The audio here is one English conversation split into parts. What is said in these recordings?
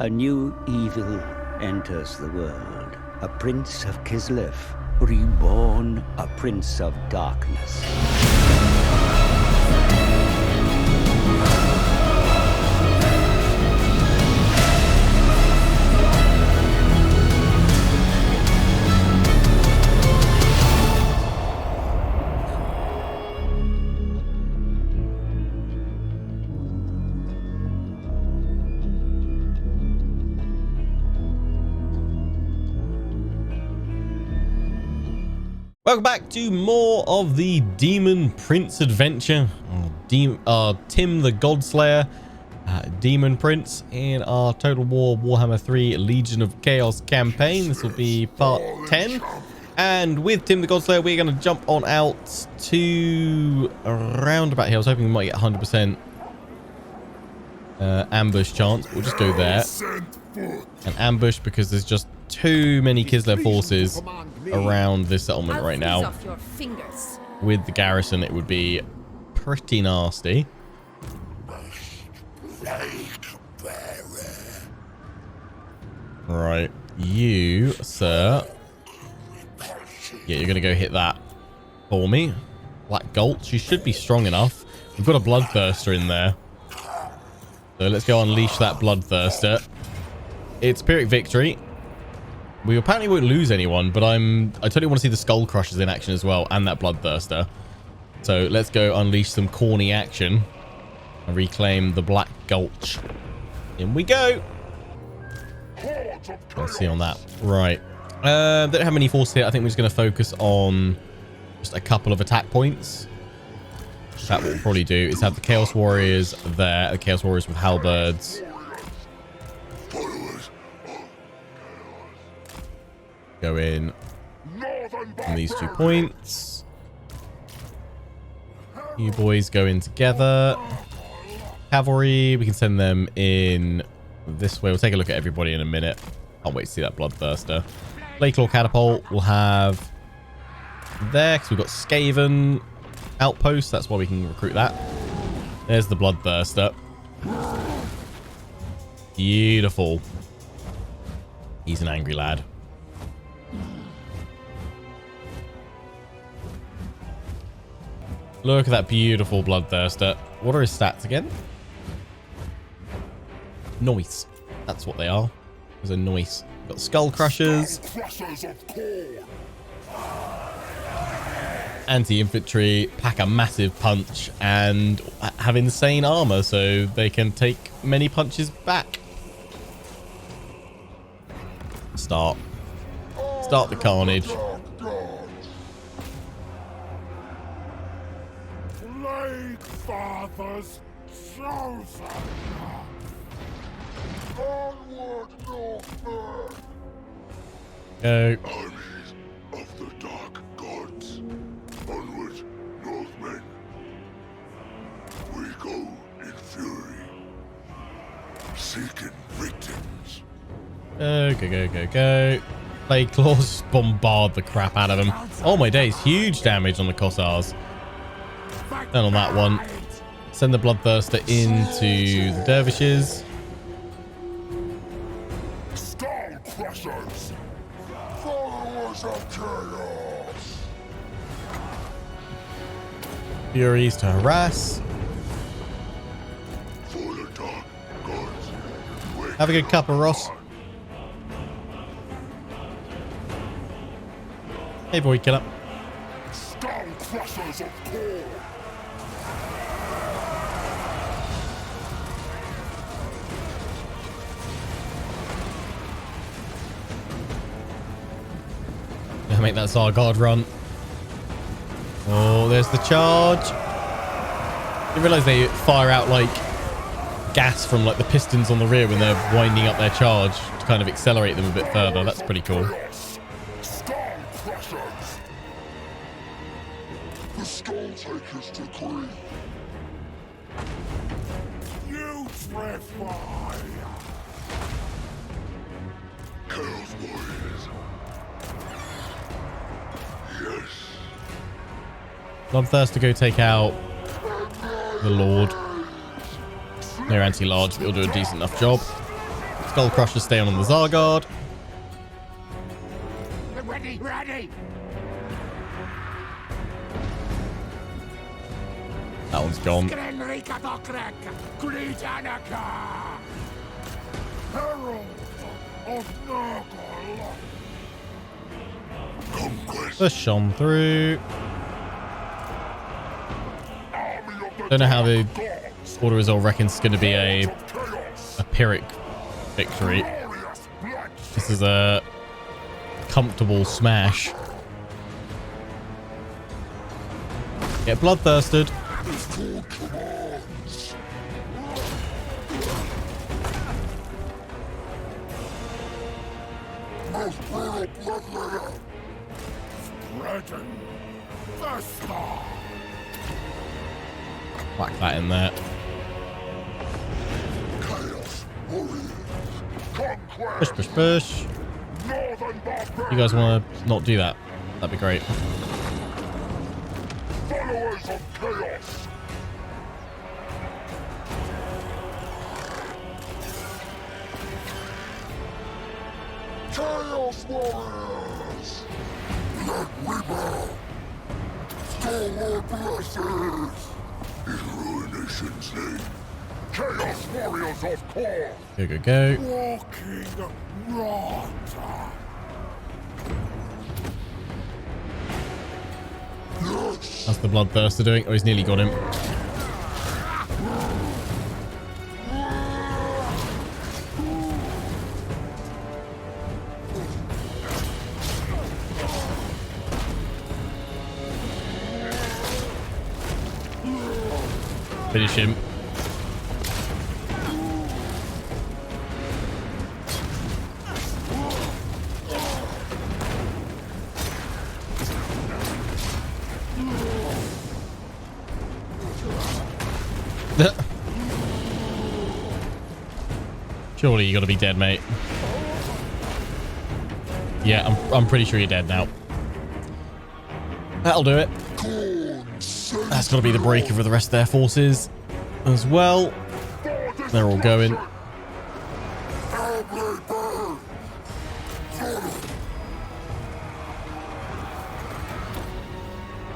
A new evil enters the world. A prince of Kislev, reborn a prince of darkness. Welcome back to more of the Demon Prince adventure. Tim the Godslayer, Demon Prince in our Total War Warhammer 3 Legion of Chaos campaign. This will be part 10. And with Tim the Godslayer, we're going to jump on out to around about here. I was hoping we might get 100% ambush chance. We'll just go there and ambush because there's just too many Kislev forces around this settlement right now. With the garrison, it would be pretty nasty. Right, you, sir. Yeah, you're gonna go hit that for me. Black Gulch, you should be strong enough. We've got a Bloodthirster in there. So let's go unleash that Bloodthirster. It's Pyrrhic victory. We apparently won't lose anyone, but I totally want to see the Skull Crushers in action as well, and that Bloodthirster. So let's go unleash some corny action and reclaim the Black Gulch. In we go. Let's see on that. Right. Don't have any force here. I think we're just going to focus on just a couple of attack points. That what we'll probably do is have the Chaos Warriors there, the Chaos Warriors with halberds. Go in on these 2 points. You boys go in together. Cavalry, we can send them in this way. We'll take a look at everybody in a minute. Can't wait to see that Bloodthirster. Blacklaw Catapult we'll have there because we've got Skaven Outpost. That's why we can recruit that. There's the Bloodthirster. Beautiful. He's an angry lad. Look at that beautiful Bloodthirster. What are his stats again? Noise. That's what they are. There's a noise. Got Skull Crushers. Anti-infantry. Pack a massive punch. And have insane armor so they can take many punches back. Start the carnage. Father's chosen. Onward, Northmen. Go. Armies of the dark gods. Onward, Northmen. We go in fury, seeking victims. Go. Plague Claws bombard the crap out of them. Oh my days, huge damage on the Cossars. And on that one, send the Bloodthirster into the Dervishes. Skull Crushers, followers of chaos. Furies to harass. For the dark gods. Have a good cuppa, Ross. Hey, boy, killer. Skull Crushers of Core. Make that Zargard run. Oh, there's the charge. You realize they fire out like gas from like the pistons on the rear when they're winding up their charge to kind of accelerate them a bit further. That's pretty cool. Skull Crushers. The Skull Takers decree. You tread fire. Chaos Warriors. Yes. Bloodthirster go take out the Lord. They're anti-large, but he'll do a decent enough job. Skull Crusher stay on the Zargard. Ready, ready. That one's gone. Heralds of Nurgle. Conquest. Push on through. Army of the Don't know how the gods. Order Resolve reckons it's going to be a Chaos. Pyrrhic victory. Glorious bloodshed. This is a comfortable smash. Get bloodthirsted. It's called commands. Most brutal bloodletter. Spreading the star. Whack that in there. Chaos warriors. Conquest. Push, push, push. Northern barbarians. You guys want to not do that? That'd be great. Followers of chaos. Chaos warriors. Let we bow. Stalwart blessings. In Ruination's name. Chaos warriors of core. Go, go, go. Walking rot. Yes. That's the bloodthirster doing. Oh, he's nearly got him. Finish him. Surely you gotta be dead, mate. Yeah, I'm pretty sure you're dead now. That'll do it. That's gotta be the breaker for the rest of their forces as well. They're all going.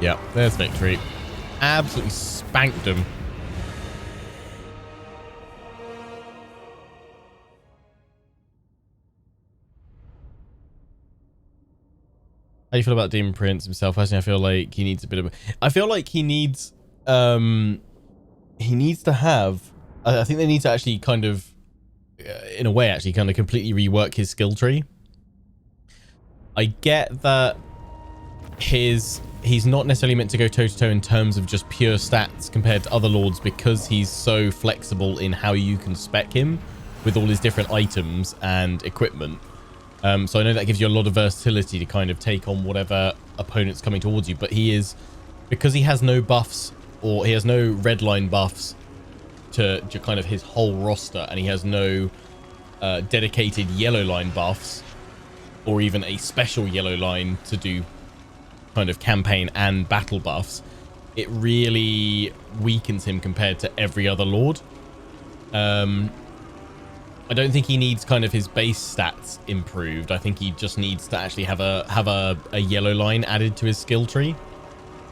Yep, there's victory. Absolutely spanked them. How do you feel about Demon Prince himself? Personally, I feel like he needs a bit of I feel like he needs to have I think they need to actually kind of in a way actually kind of completely rework his skill tree. I get that he's not necessarily meant to go toe to toe in terms of just pure stats compared to other lords because he's so flexible in how you can spec him with all his different items and equipment. So I know that gives you a lot of versatility to kind of take on whatever opponent's coming towards you, but he is, because he has no buffs or he has no red line buffs to kind of his whole roster, and he has no dedicated yellow line buffs or even a special yellow line to do kind of campaign and battle buffs, it really weakens him compared to every other lord. I don't think he needs kind of his base stats improved. I think he just needs to actually have a yellow line added to his skill tree.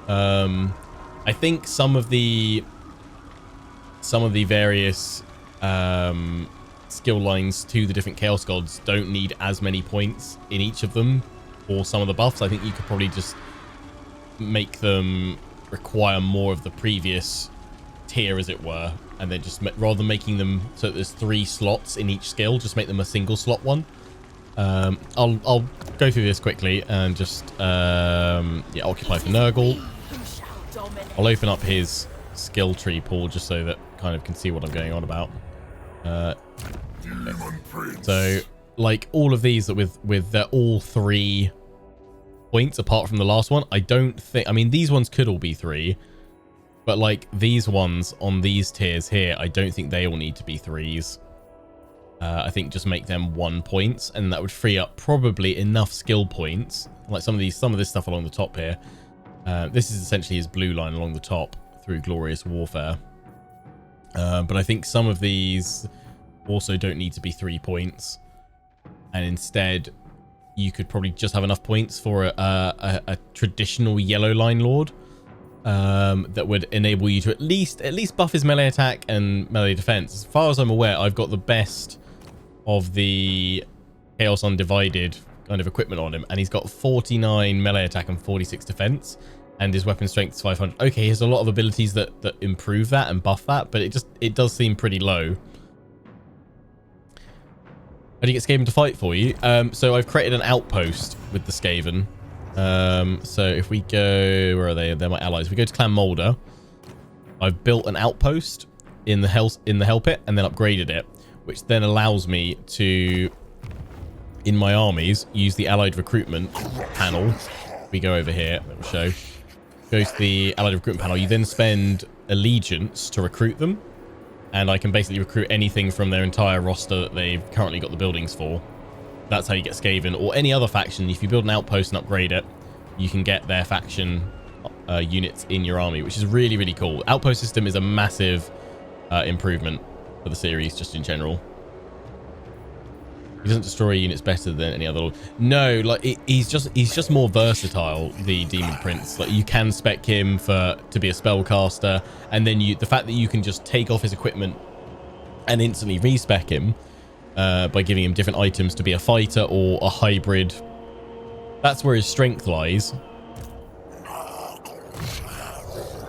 I think some of the various skill lines to the different Chaos Gods don't need as many points in each of them for some of the buffs. I think you could probably just make them require more of the previous tier, as it were, and then just rather than making them so that there's 3 slots in each skill, just make them a single slot one. I'll go through this quickly and just yeah, occupy for Nurgle. I'll open up his skill tree pool just so that kind of can see what I'm going on about. So like all of these that with they're all 3 points apart from the last one. I don't think, I mean, these ones could all be 3, but like these ones on these tiers here, I don't think they all need to be 3s. I think just make them 1 points, and that would free up probably enough skill points. Like some of this stuff along the top here. This is essentially his blue line along the top through Glorious Warfare. But I think some of these also don't need to be 3 points. And instead, you could probably just have enough points for a traditional yellow line lord that would enable you to at least buff his melee attack and melee defense. As far as I'm aware, I've got the best of the Chaos Undivided kind of equipment on him, and he's got 49 melee attack and 46 defense, and his weapon strength is 500. Okay, he has a lot of abilities that improve that and buff that, but it does seem pretty low. How do you get Skaven to fight for you? So I've created an outpost with the Skaven. So if we go, where are they? They're my allies. We go to Clan Moulder. I've built an outpost in the hell pit and then upgraded it, which then allows me to, in my armies, use the allied recruitment panel. We go over here. That will show. Go to the allied recruitment panel. You then spend allegiance to recruit them. And I can basically recruit anything from their entire roster that they've currently got the buildings for. That's how you get Skaven. Or any other faction. If you build an outpost and upgrade it, you can get their faction units in your army, which is really, really cool. Outpost system is a massive improvement for the series, just in general. He doesn't destroy units better than any other lord. No, like he's just more versatile, the Demon Prince. Like you can spec him to be a spellcaster, and then the fact that you can just take off his equipment and instantly respec him by giving him different items to be a fighter or a hybrid. That's where his strength lies.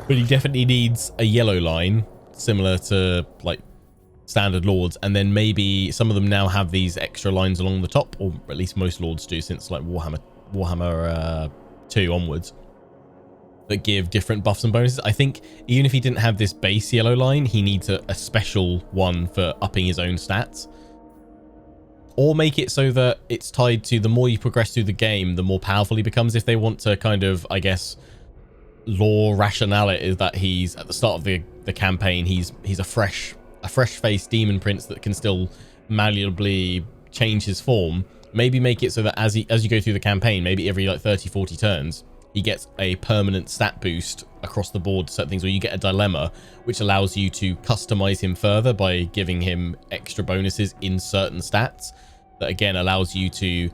But he definitely needs a yellow line, similar to like standard lords, and then maybe some of them now have these extra lines along the top, or at least most lords do, since like Warhammer 2 onwards, that give different buffs and bonuses. I think even if he didn't have this base yellow line, he needs a special one for upping his own stats, or make it so that it's tied to the more you progress through the game, the more powerful he becomes. If they want to kind of, I guess, lore rationale it is that he's at the start of the campaign, he's a fresh-faced demon prince that can still malleably change his form. Maybe make it so that as you go through the campaign, maybe every like 30-40 turns, he gets a permanent stat boost across the board to certain things, or you get a dilemma which allows you to customize him further by giving him extra bonuses in certain stats. That again allows you to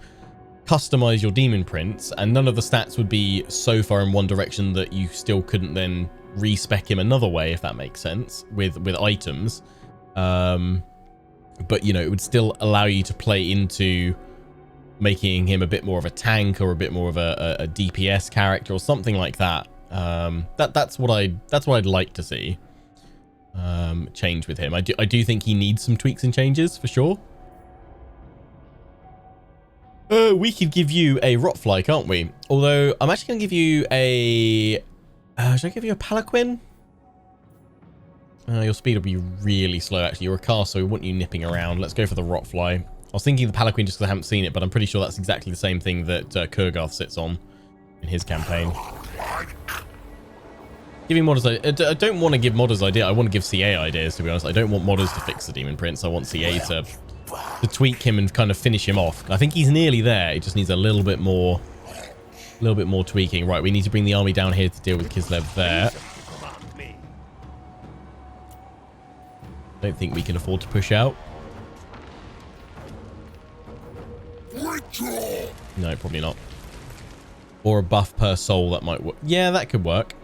customize your demon prince, and none of the stats would be so far in one direction that you still couldn't then respec him another way, if that makes sense, with items. But you know, it would still allow you to play into making him a bit more of a tank, or a bit more of a DPS character, or something like that. That's what I'd like to see change with him. I do think he needs some tweaks and changes for sure. We could give you a Rotfly, can't we? Although I'm actually gonna give you a should I give you a Palanquin? Your speed will be really slow, actually. You're a cast, so we want you nipping around. Let's go for the Rotfly. I was thinking the Palanquin just because I haven't seen it, but I'm pretty sure that's exactly the same thing that Kurgarth sits on in his campaign. Giving modders, I don't want to give modders ideas. I want to give CA ideas, to be honest. I don't want modders to fix the Demon Prince. I want CA to tweak him and kind of finish him off. I think he's nearly there. It just needs a little bit more tweaking. Right, we need to bring the army down here to deal with Kislev there. Don't think we can afford to push out. No, probably not. Or a buff per soul, that might work. Yeah, that could work.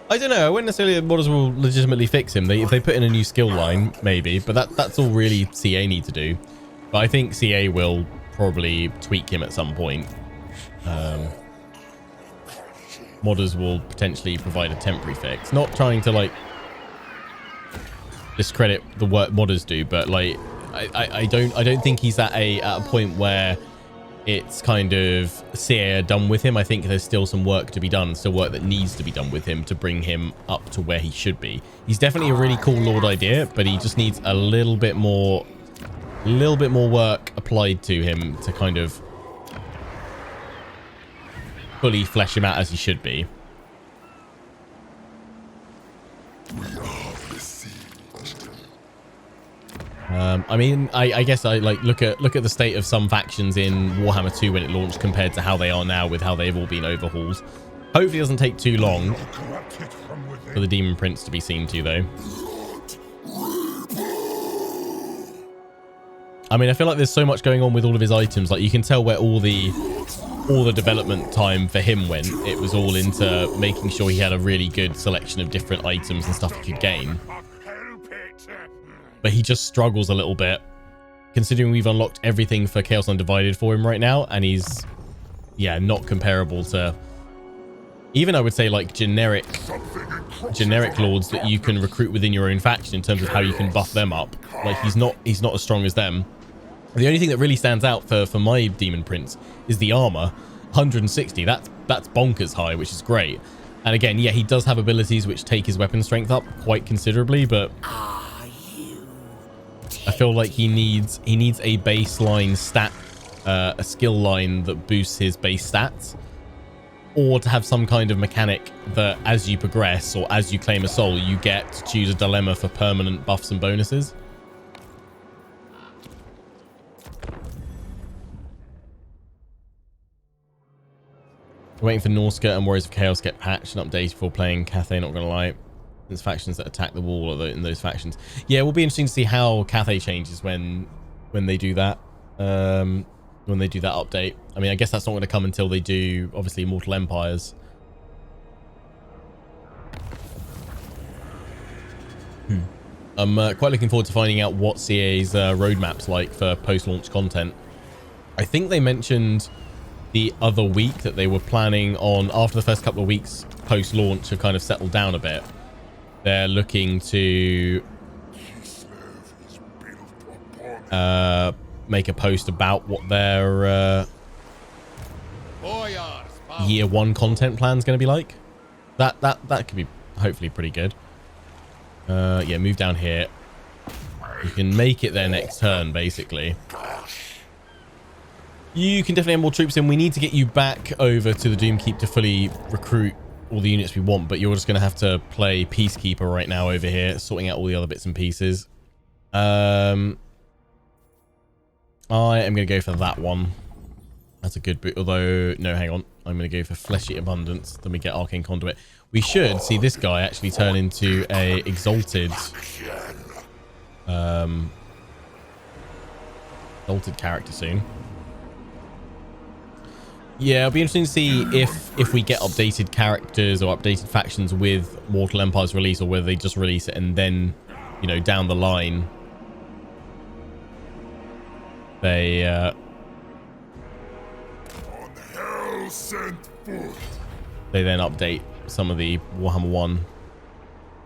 I don't know. I wouldn't necessarily modders will legitimately fix him. If they put in a new skill line, maybe. But that's all really CA need to do. But I think CA will probably tweak him at some point. Modders will potentially provide a temporary fix. Not trying to like discredit the work modders do, but like I don't think he's at a point where it's kind of CA are done with him. I think there's still some work to be done, still work that needs to be done with him to bring him up to where he should be. He's definitely a really cool lord idea, but he just needs a little bit more work applied to him to kind of fully flesh him out as he should be. I mean, I guess I like look at the state of some factions in Warhammer 2 when it launched compared to how they are now, with how they've all been overhauled. Hopefully it doesn't take too long for the Demon Prince to be seen to, though. I mean, I feel like there's so much going on with all of his items. Like, you can tell where all the development time for him went. It was all into making sure he had a really good selection of different items and stuff he could gain. But he just struggles a little bit, considering we've unlocked everything for Chaos Undivided for him right now, and he's, yeah, not comparable to even, I would say, like generic lords that you can recruit within your own faction in terms of how you can buff them up. Like, he's not as strong as them. The only thing that really stands out for my Demon Prince is the armor. 160, that's bonkers high, which is great. And again, yeah, he does have abilities which take his weapon strength up quite considerably, but I feel like he needs a baseline stat, a skill line that boosts his base stats, or to have some kind of mechanic that as you progress or as you claim a soul, you get to choose a dilemma for permanent buffs and bonuses. Waiting for Norska and Warriors of Chaos to get patched and updated before playing Cathay, not gonna lie. There's factions that attack the wall in those factions. Yeah, it will be interesting to see how Cathay changes when they do that. When they do that update. I mean, I guess that's not going to come until they do, obviously, Immortal Empires. I'm quite looking forward to finding out what CA's roadmap's like for post-launch content. I think they mentioned the other week that they were planning on, after the first couple of weeks post-launch have kind of settled down a bit, they're looking to make a post about what their year one content plan is going to be like. That could be hopefully pretty good. Yeah, move down here. You can make it their next turn, basically. You can definitely have more troops in. We need to get you back over to the Doomkeep to fully recruit all the units we want, but you're just going to have to play Peacekeeper right now over here, sorting out all the other bits and pieces. I am going to go for that one. That's a good boot, although, no, hang on. I'm going to go for Fleshy Abundance. Then we get Arcane Conduit. We should see this guy actually turn into a exalted character soon. Yeah, it'll be interesting to see if we get updated characters or updated factions with Mortal Empire's release, or whether they just release it and then, you know, down the line they then update some of the Warhammer 1,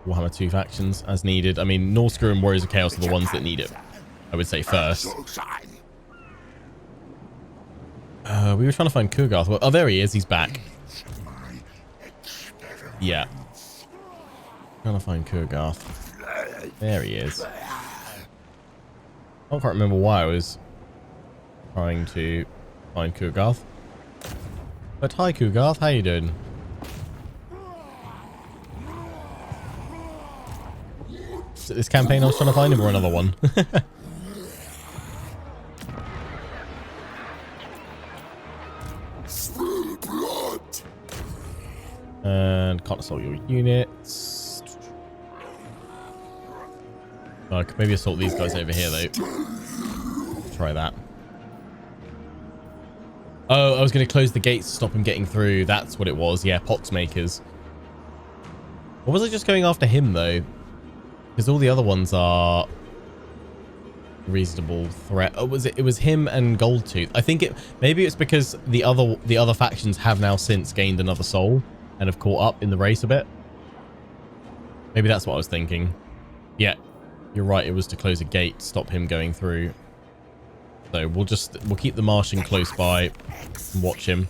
Warhammer 2 factions as needed. I mean, Norska and Warriors of Chaos are the ones that need it, I would say, first. We were trying to find Kurgarth. Well, oh, there he is. He's back. Yeah. Trying to find Kurgarth. There he is. I can't remember why I was trying to find Kurgarth. But hi, Kurgarth. How you doing? Is it this campaign I was trying to find him, or another one? And can't assault your units. I could maybe assault these guys over here, though. Try that. Oh, I was going to close the gates to stop him getting through. That's what it was. Yeah, Poxmakers. Or was I just going after him, though? Because all the other ones are reasonable threat. Oh, was it? It was him and Goldtooth. I think maybe it's because the other factions have now since gained another soul and have caught up in the race a bit. Maybe that's what I was thinking. Yeah, you're right. It was to close a gate, stop him going through. So we'll keep the Martian close by and watch him.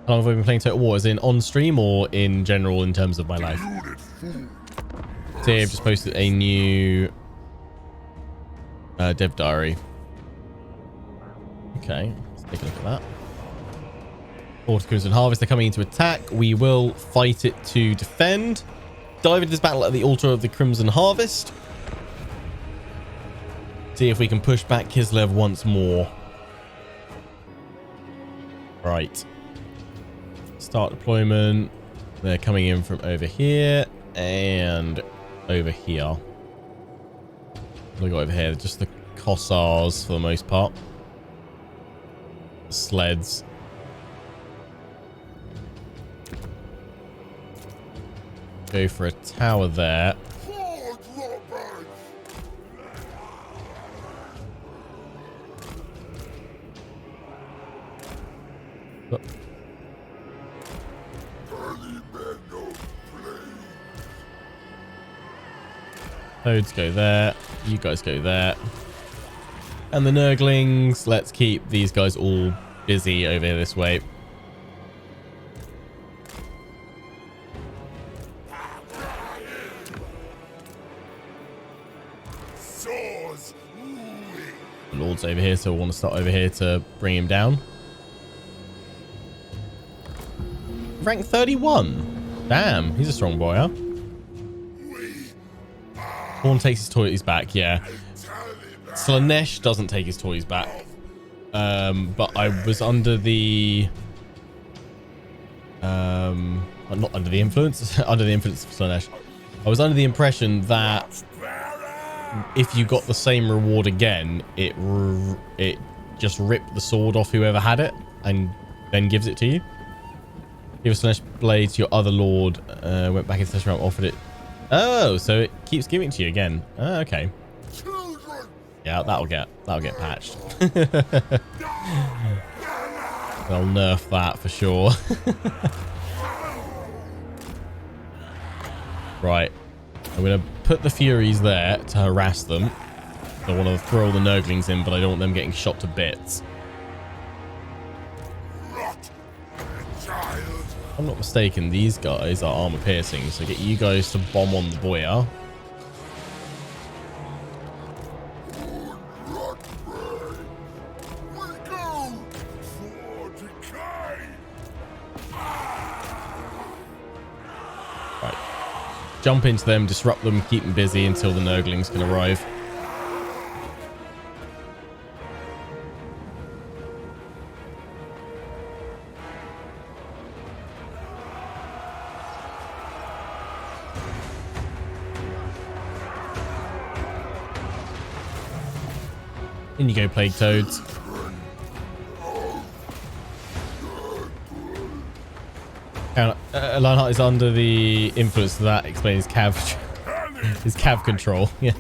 How long have I been playing Total War? As in on stream or in general in terms of my life? So I've just posted a new dev diary. Okay, let's take a look at that. Altar Crimson Harvest are coming into attack. We will fight it to defend. Dive into this battle at the Altar of the Crimson Harvest. See if we can push back Kislev once more. Right. Start deployment. They're coming in from over here and over here. What do I got over here? Just the Kossars for the most part. Sleds. Go for a tower there. Oh. Toads go there. You guys go there. And the Nurglings, let's keep these guys all busy over here this way. The Lord's over here, so we'll want to start over here to bring him down. Rank 31. Damn, he's a strong boy, huh? Horn takes his toys back, yeah. Slaanesh doesn't take his toys back. But I was under the... not under the influence. Under the influence of Slaanesh. I was under the impression that if you got the same reward again, it just ripped the sword off whoever had it and then gives it to you. Give a Slaanesh blade to your other lord. Went back into this realm, offered it. Oh, so it keeps giving it to you again. Oh, okay. Yeah, that'll get patched. They'll nerf that for sure. Right. I'm going to put the Furies there to harass them. I want to throw all the Nurglings in, but I don't want them getting shot to bits. If I'm not mistaken, these guys are armor piercing, so get you guys to bomb on the boya. Right. Jump into them, disrupt them, keep them busy until the Nurglings can arrive. In you go, Plague Toads. Lionheart is under the influence of that. Explains his cav control. Yeah.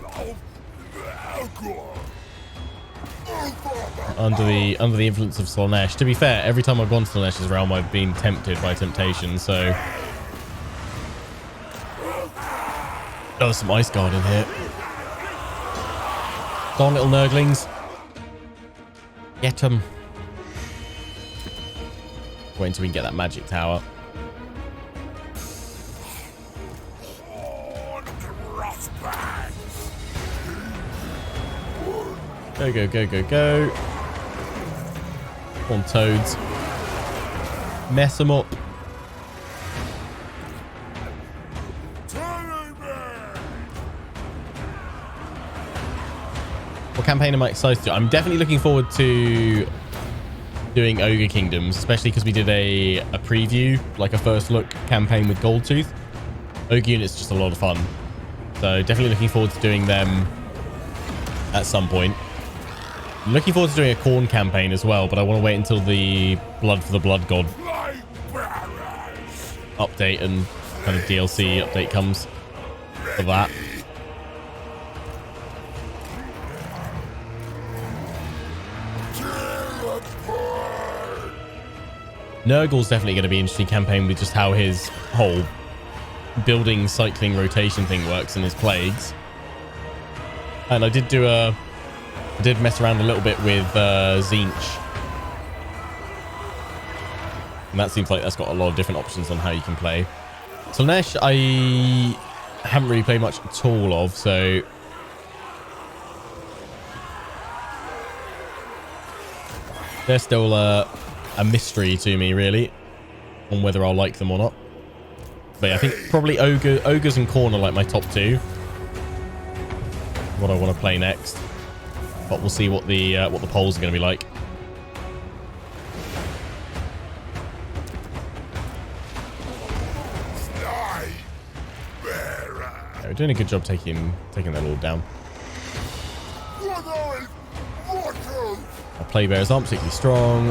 Under the influence of Slaanesh. To be fair, every time I've gone to Slaanesh's realm, I've been tempted by temptation. So, oh, there's some Ice Guard in here. Go on, little Nurglings. Get them. Wait until we can get that magic tower. Go, go, go, go, go. Come on, Toads. Mess them up. What campaign am I excited to? I'm definitely looking forward to doing Ogre Kingdoms, especially because we did a preview, like a first look campaign with Goldtooth. Ogre unit's just a lot of fun. So definitely looking forward to doing them at some point. I'm looking forward to doing a Khorne campaign as well, but I want to wait until the Blood for the Blood God update and kind of DLC update comes for that. Nurgle's definitely going to be an interesting campaign with just how his whole building, cycling, rotation thing works and his plagues. And I did mess around a little bit with TZEENTCH'S. And that seems like that's got a lot of different options on how you can play. Slaanesh, I haven't really played much at all of, so... they're still a mystery to me, really, on whether I'll like them or not. But yeah, I think probably Ogres and Khorne are like my top two. What I want to play next. But we'll see what the polls are going to be like. Yeah, we're doing a good job taking that all down. Grenade! Rocket! Our play bears aren't particularly strong,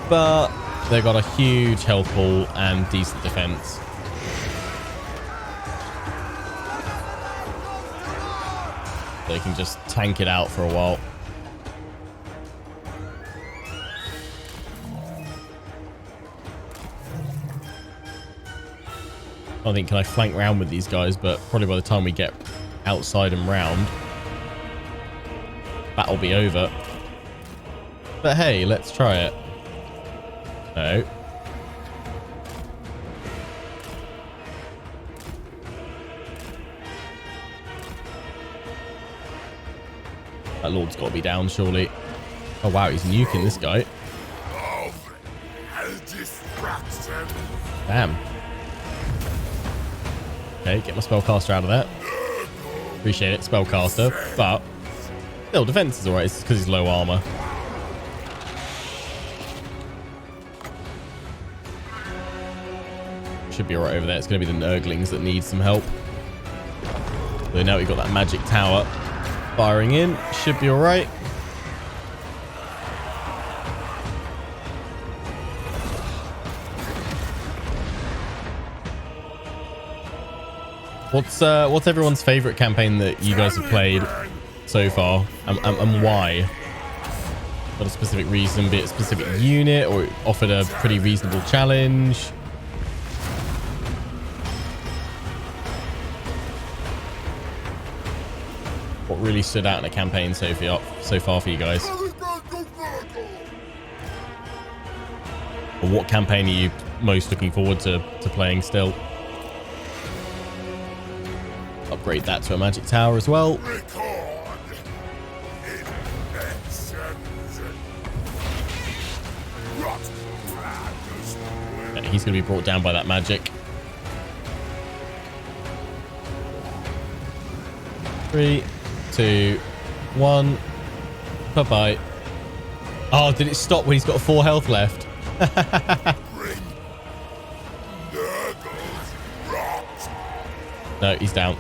but they've got a huge health pool and decent defense. They can just tank it out for a while. I think, can I flank round with these guys? But probably by the time we get outside and round, that'll be over. But hey, let's try it. No. That lord's got to be down, surely. Oh wow, he's nuking this guy. Damn. Okay, get my spellcaster out of there. Appreciate it, spellcaster. But still, defense is alright. It's because he's low armor. Should be alright over there. It's going to be the Nurglings that need some help. So now we've got that magic tower firing in. Should be alright. What's everyone's favorite campaign that you guys have played so far, and why? Got a specific reason, be it a specific unit, or it offered a pretty reasonable challenge? What really stood out in a campaign so far for you guys? Or what campaign are you most looking forward to playing still? Upgrade that to a magic tower as well. Okay, he's going to be brought down by that magic. 3, 2, 1. Bye-bye. Oh, did it stop when he's got 4 health left? No, he's down.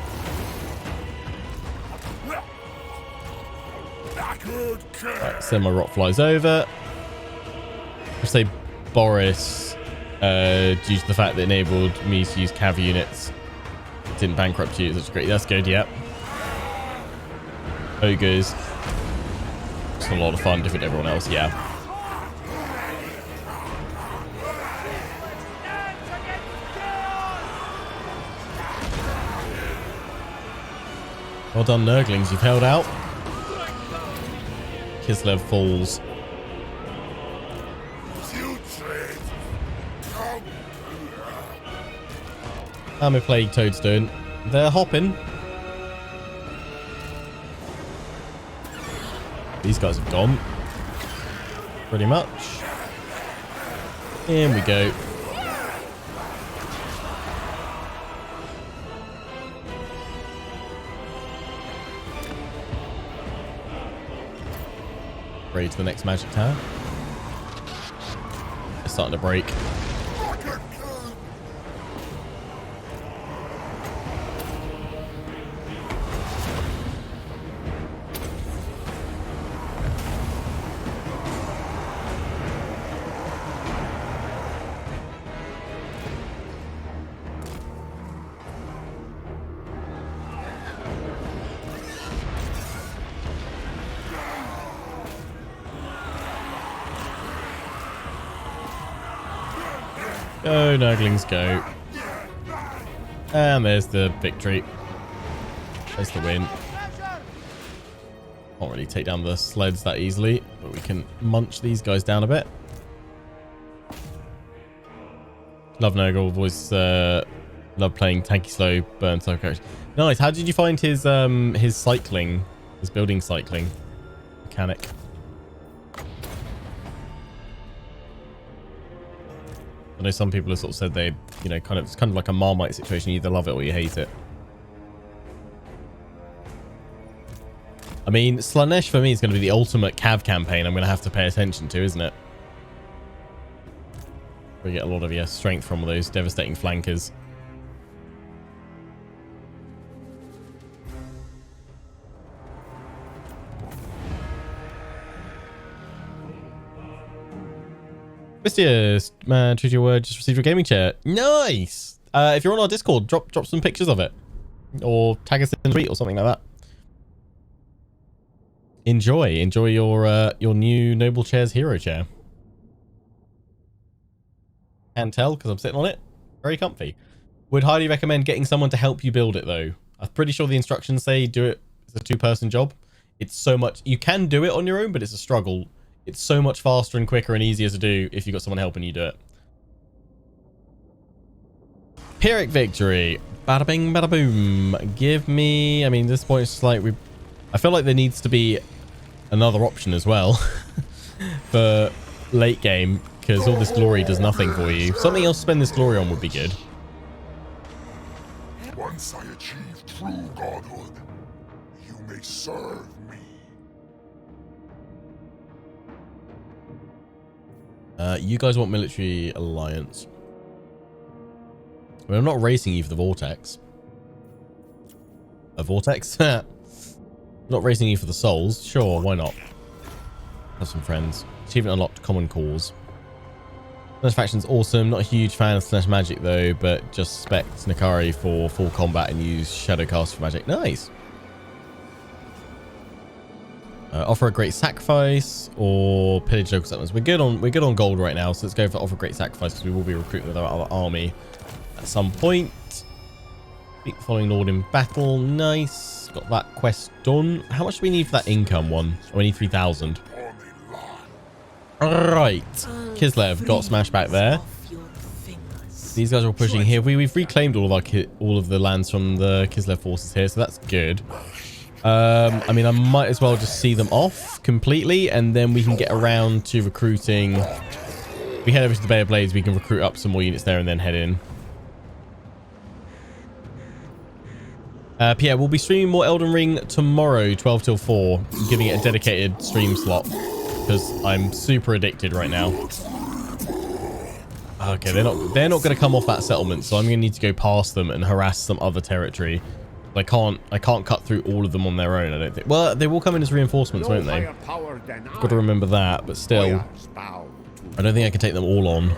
Right, send my rot flies over. I'll say Boris, due to the fact that it enabled me to use cav units. It didn't bankrupt you. That's great. That's good, yeah. Ogres. It's a lot of fun, different to everyone else, yeah. Well done, Nurglings. You've held out. Kislev falls. Armor Plague Toadstone. They're hopping. These guys have gone. Pretty much. In we go. Ready to the next magic tower. It's starting to break. Go, Nurglings, go. And there's the victory. There's the win. Can't really take down the sleds that easily, but we can munch these guys down a bit. Love Nurgle. Always love playing tanky slow burn type characters. Nice. How did you find his cycling, his building cycling mechanic? I know some people have sort of said they, you know, it's kind of like a Marmite situation. You either love it or you hate it. I mean, Slaanesh for me is going to be the ultimate cav campaign I'm going to have to pay attention to, isn't it? We get a lot of strength from those devastating flankers. Christius, man, true to your word, just received your gaming chair. Nice. If you're on our Discord, drop some pictures of it, or tag us in the tweet or something like that. Enjoy your new Noble Chairs hero chair. Can't tell because I'm sitting on it. Very comfy. Would highly recommend getting someone to help you build it though. I'm pretty sure the instructions say do it. It's a 2-person job. It's so much. You can do it on your own, but it's a struggle. It's so much faster and quicker and easier to do if you've got someone helping you do it. Pyrrhic victory. Bada bing, bada boom. Give me. I mean, this point is like I feel like there needs to be another option as well for late game, because all this glory does nothing for you. Something else to spend this glory on would be good. Once I achieve true godhood, you may serve me. You guys want military alliance. I mean, I'm not racing you for the vortex. A vortex? Not racing you for the souls. Sure, why not? Have some friends. Achievement unlocked, common cause. Slaanesh faction's awesome. Not a huge fan of Slaanesh magic though, but just spec Nakari for full combat and use Shadowcast for magic. Nice. Offer a great sacrifice or pillage local settlements. We're good on gold right now, so let's go for offer a great sacrifice because we will be recruiting with our other army at some point. Beat the following lord in battle. Nice. Got that quest done. How much do we need for that income one? Oh, we need 3,000. Alright. Kislev got smashed back there. These guys are all pushing here. We've reclaimed all of the lands from the Kislev forces here, so that's good. I mean, I might as well just see them off completely, and then we can get around to recruiting. We head over to the Bay of Blades, we can recruit up some more units there and then head in. Yeah, we'll be streaming more Elden Ring tomorrow, 12 till 4, giving it a dedicated stream slot because I'm super addicted right now. Okay, they're not going to come off that settlement, so I'm going to need to go past them and harass some other territory. I can't cut through all of them on their own, I don't think. Well, they will come in as reinforcements, won't they? Got to remember that, but still, I don't think I can take them all on.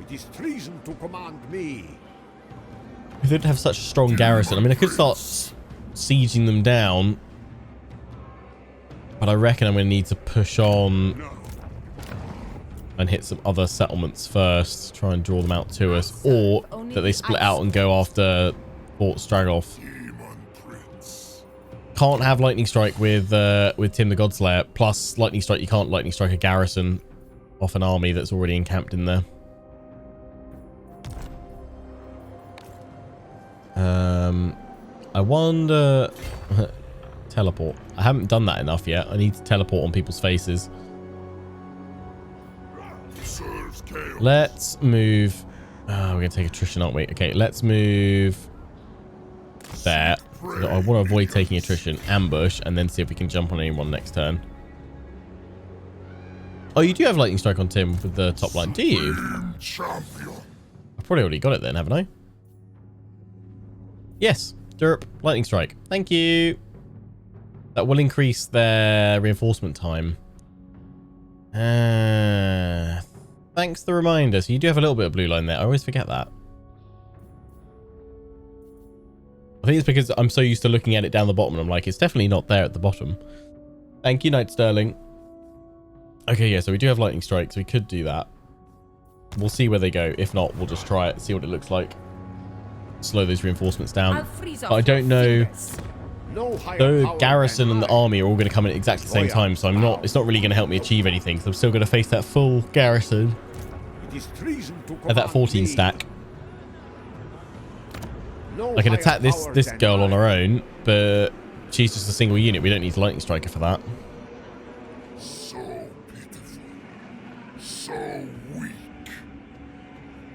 It is treason to command me. If they didn't have such a strong garrison, I mean, I could start sieging them down, but I reckon I'm going to need to push on and hit some other settlements first, try and draw them out to us, or that they split out and go after Fort Stragoff. Can't have lightning strike with Tim the Godslayer. Plus lightning strike, you can't lightning strike a garrison off an army that's already encamped in there. I wonder. Teleport. I haven't done that enough yet. I need to teleport on people's faces. Let's move. We're gonna take attrition, aren't we? Okay, let's move there. So I want to avoid taking attrition, ambush, and then see if we can jump on anyone next turn. Oh, you do have lightning strike on Tim with the top line, do you? I've probably already got it then, haven't I? Yes, derp, lightning strike. Thank you. That will increase their reinforcement time. Thanks for the reminder. So you do have a little bit of blue line there. I always forget that. I think it's because I'm so used to looking at it down the bottom and I'm like, it's definitely not there at the bottom. Thank you, Knight Sterling. Okay, yeah, so we do have lightning strikes. We could do that. We'll see where they go. If not, we'll just try it, see what it looks like. Slow those reinforcements down. But I don't know. The garrison and the army are all going to come in at exactly the same time, so it's not really going to help me achieve anything, because I'm still going to face that full garrison at that 14 stack. I can attack this girl on her own, but she's just a single unit. We don't need a lightning striker for that. So pitiful, so weak.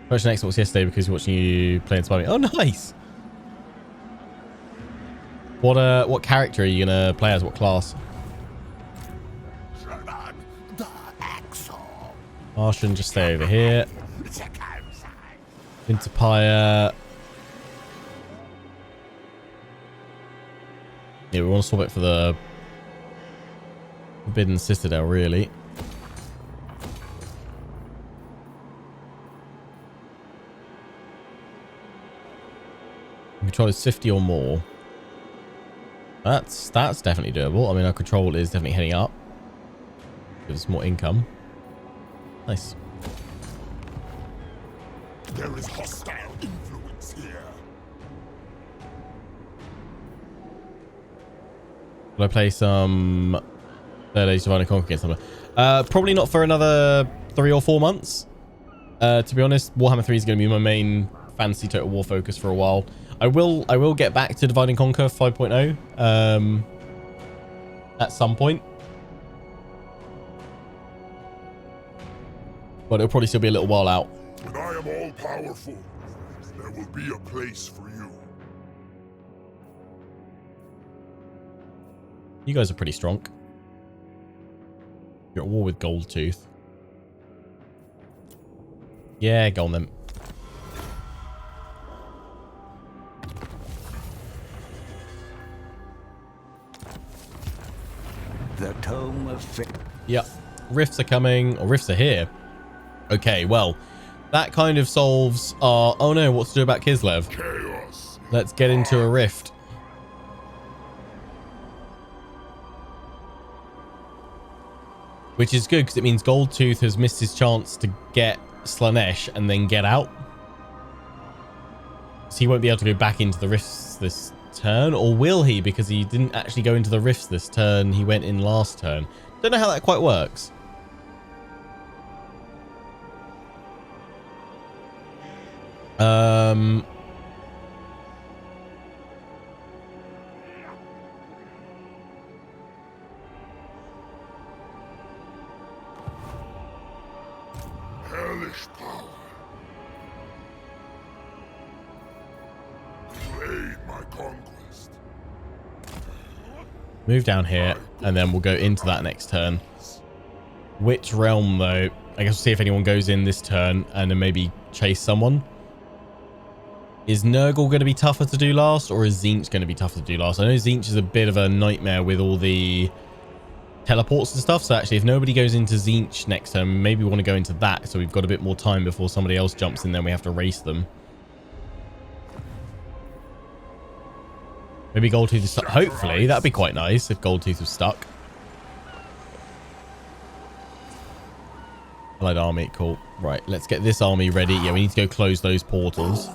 Watching Xbox yesterday because watching you play Inspire Me. Oh, nice. What character are you gonna play as? What class? Martian, just stay over here. Interpire. Yeah, we want to swap it for the Forbidden Citadel, really. control is 50 or more. That's definitely doable. I mean, our control is definitely heading up. Gives us more income. Nice. There is hostile influence here. Will I play some Third Age Divine and Conquer against someone? Probably not for another 3 or 4 months. To be honest, Warhammer 3 is going to be my main fantasy Total War focus for a while. I will get back to Divide and Conquer 5.0 at some point. But it'll probably still be a little while out. When I am all powerful, there will be a place for you. You guys are pretty strong. You're at war with Goldtooth. Yeah, go on then. The Tome of Fate. Yep. Rifts are coming, or rifts are here. Okay, well, that kind of solves our... Oh no, what to do about Kislev? Chaos. Let's get into a rift. Which is good, because it means Goldtooth has missed his chance to get Slaanesh and then get out. So he won't be able to go back into the rifts this turn. Or will he? Because he didn't actually go into the rifts this turn. He went in last turn. Don't know how that quite works. Hellish power. To aid my conquest. Move down here, and then we'll go into that next turn. Which realm, though? I guess we'll see if anyone goes in this turn, and then maybe chase someone. Is Nurgle going to be tougher to do last, or is Tzeentch going to be tougher to do last? I know Tzeentch is a bit of a nightmare with all the teleports and stuff, so actually if nobody goes into Tzeentch next turn, maybe we want to go into that, so we've got a bit more time before somebody else jumps in, then we have to race them. Maybe Goldtooth is stuck. Hopefully, that'd be quite nice if Goldtooth was stuck. Allied army, cool. Right, let's get this army ready. Yeah, we need to go close those portals.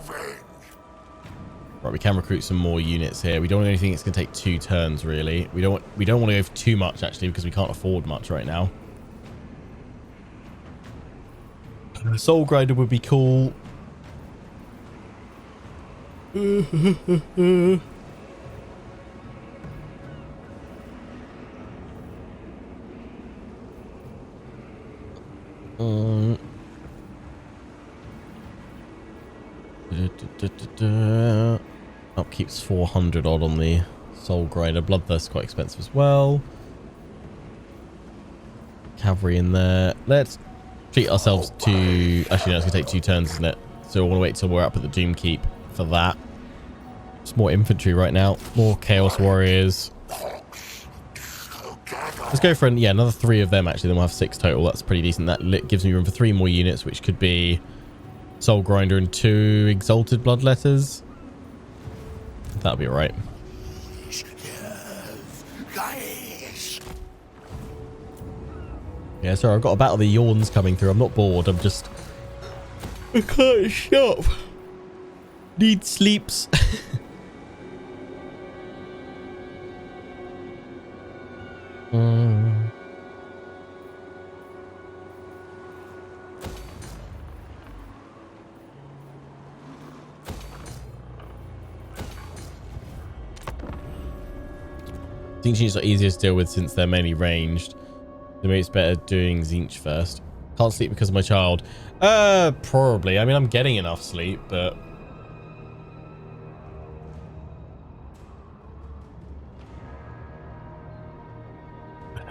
Right, we can recruit some more units here. We don't want anything that's going to take 2 turns, really. We don't want to go for too much, actually, because we can't afford much right now. Soul Grinder would be cool. Upkeep's 400 odd on the Soul Grinder. Bloodthirst's quite expensive as well. Cavalry in there. Let's treat ourselves to... Actually, no, it's going to take 2 turns, isn't it? So I want to wait till we're up at the Doom Keep for that. Just more infantry right now. More Chaos Warriors. Let's go for another 3 of them, actually. Then we'll have 6 total. That's pretty decent. That gives me room for 3 more units, which could be Soul Grinder and 2 Exalted Bloodletters. That'll be alright. Yeah, sorry, I've got a battle of the yawns coming through. I'm not bored. I can't stop. Need sleeps. Tzeentch are easier to deal with since they're mainly ranged. So maybe it's better doing Tzeentch first. Can't sleep because of my child. Probably. I mean, I'm getting enough sleep, but...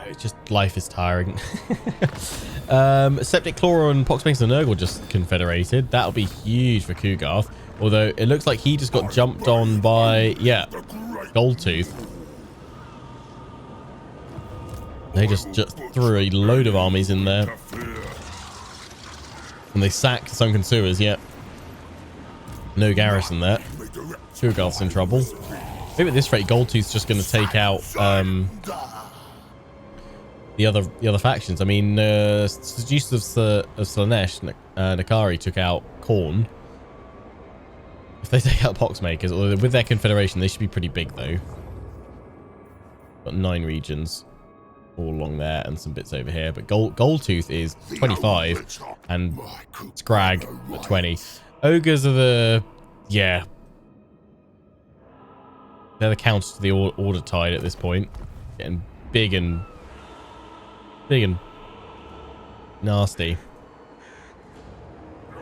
It's just, life is tiring. Septic Claw and Poxbanks and Nurgle just confederated. That'll be huge for Kugarth. Although, it looks like he just got jumped on by, yeah, Goldtooth. They just threw a load of armies in there. And they sacked Sunken Sewers, yeah. No garrison there. Kurgarth's in trouble. Maybe at this rate, Goldtooth's just going to take out the other factions. I mean, Seducers of Slaanesh, Nakari took out Khorne. If they take out Poxmakers, or with their confederation, they should be pretty big though. Got 9 regions all along there and some bits over here. But Goldtooth is 25 and Scrag at 20. Ogres are the... yeah. They're the counter to the Order Tide at this point. Getting big and nasty.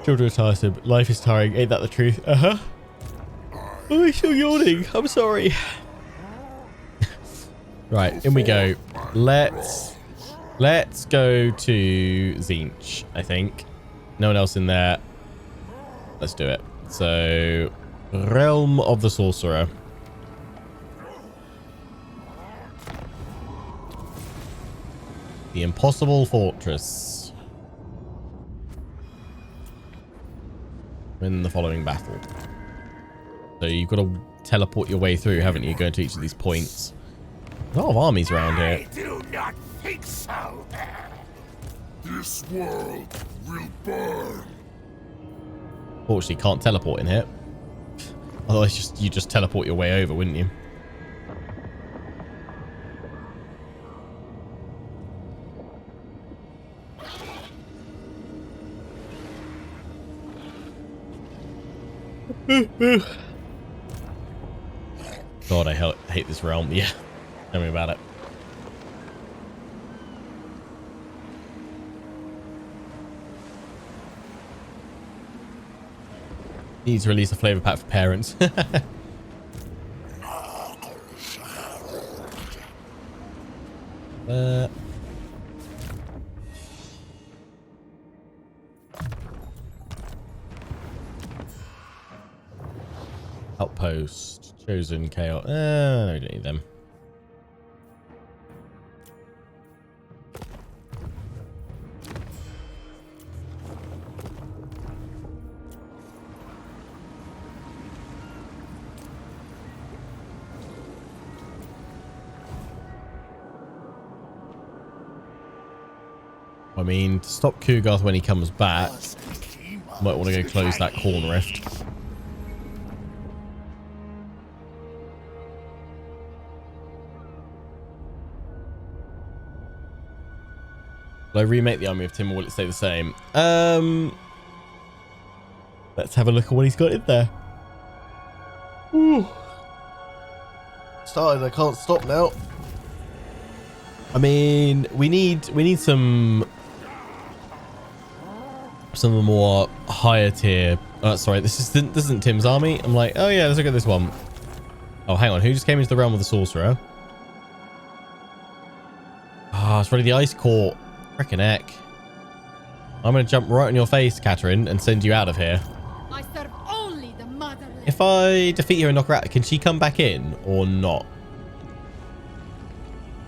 Children are tiresome. Life is tiring. Ain't that the truth? Oh, I'm still yawning. I'm sorry. Right, in we go. Let's go to TZEENTCH, I think. No one else in there. Let's do it. So, Realm of the Sorcerer. The Impossible Fortress. Win the following battle. So you've got to teleport your way through, haven't you? Going to each of these points. A lot of armies around here. I do not think so. This world will burn. Fortunately, can't teleport in here. Otherwise, you just teleport your way over, wouldn't you? God, I hate this realm. Yeah, tell me about it. Need to release a flavor pack for parents. Outpost. Chosen chaos. No, we don't need them. I mean, to stop Kurgarth when he comes back, might want to go close that Khorne rift. Will I remake the army of Tim or will it stay the same? Let's have a look at what he's got in there. Ooh. Started, I can't stop now. I mean, we need some more higher tier. Sorry, this isn't Tim's army. I'm like, oh yeah, let's look at this one. Oh, hang on, who just came into the realm of the sorcerer? Ah, it's really the Ice Court. Frickin' heck. I'm gonna jump right on your face, Catherine, and send you out of here. I serve only the motherland. If I defeat her and knock her out, can she come back in or not?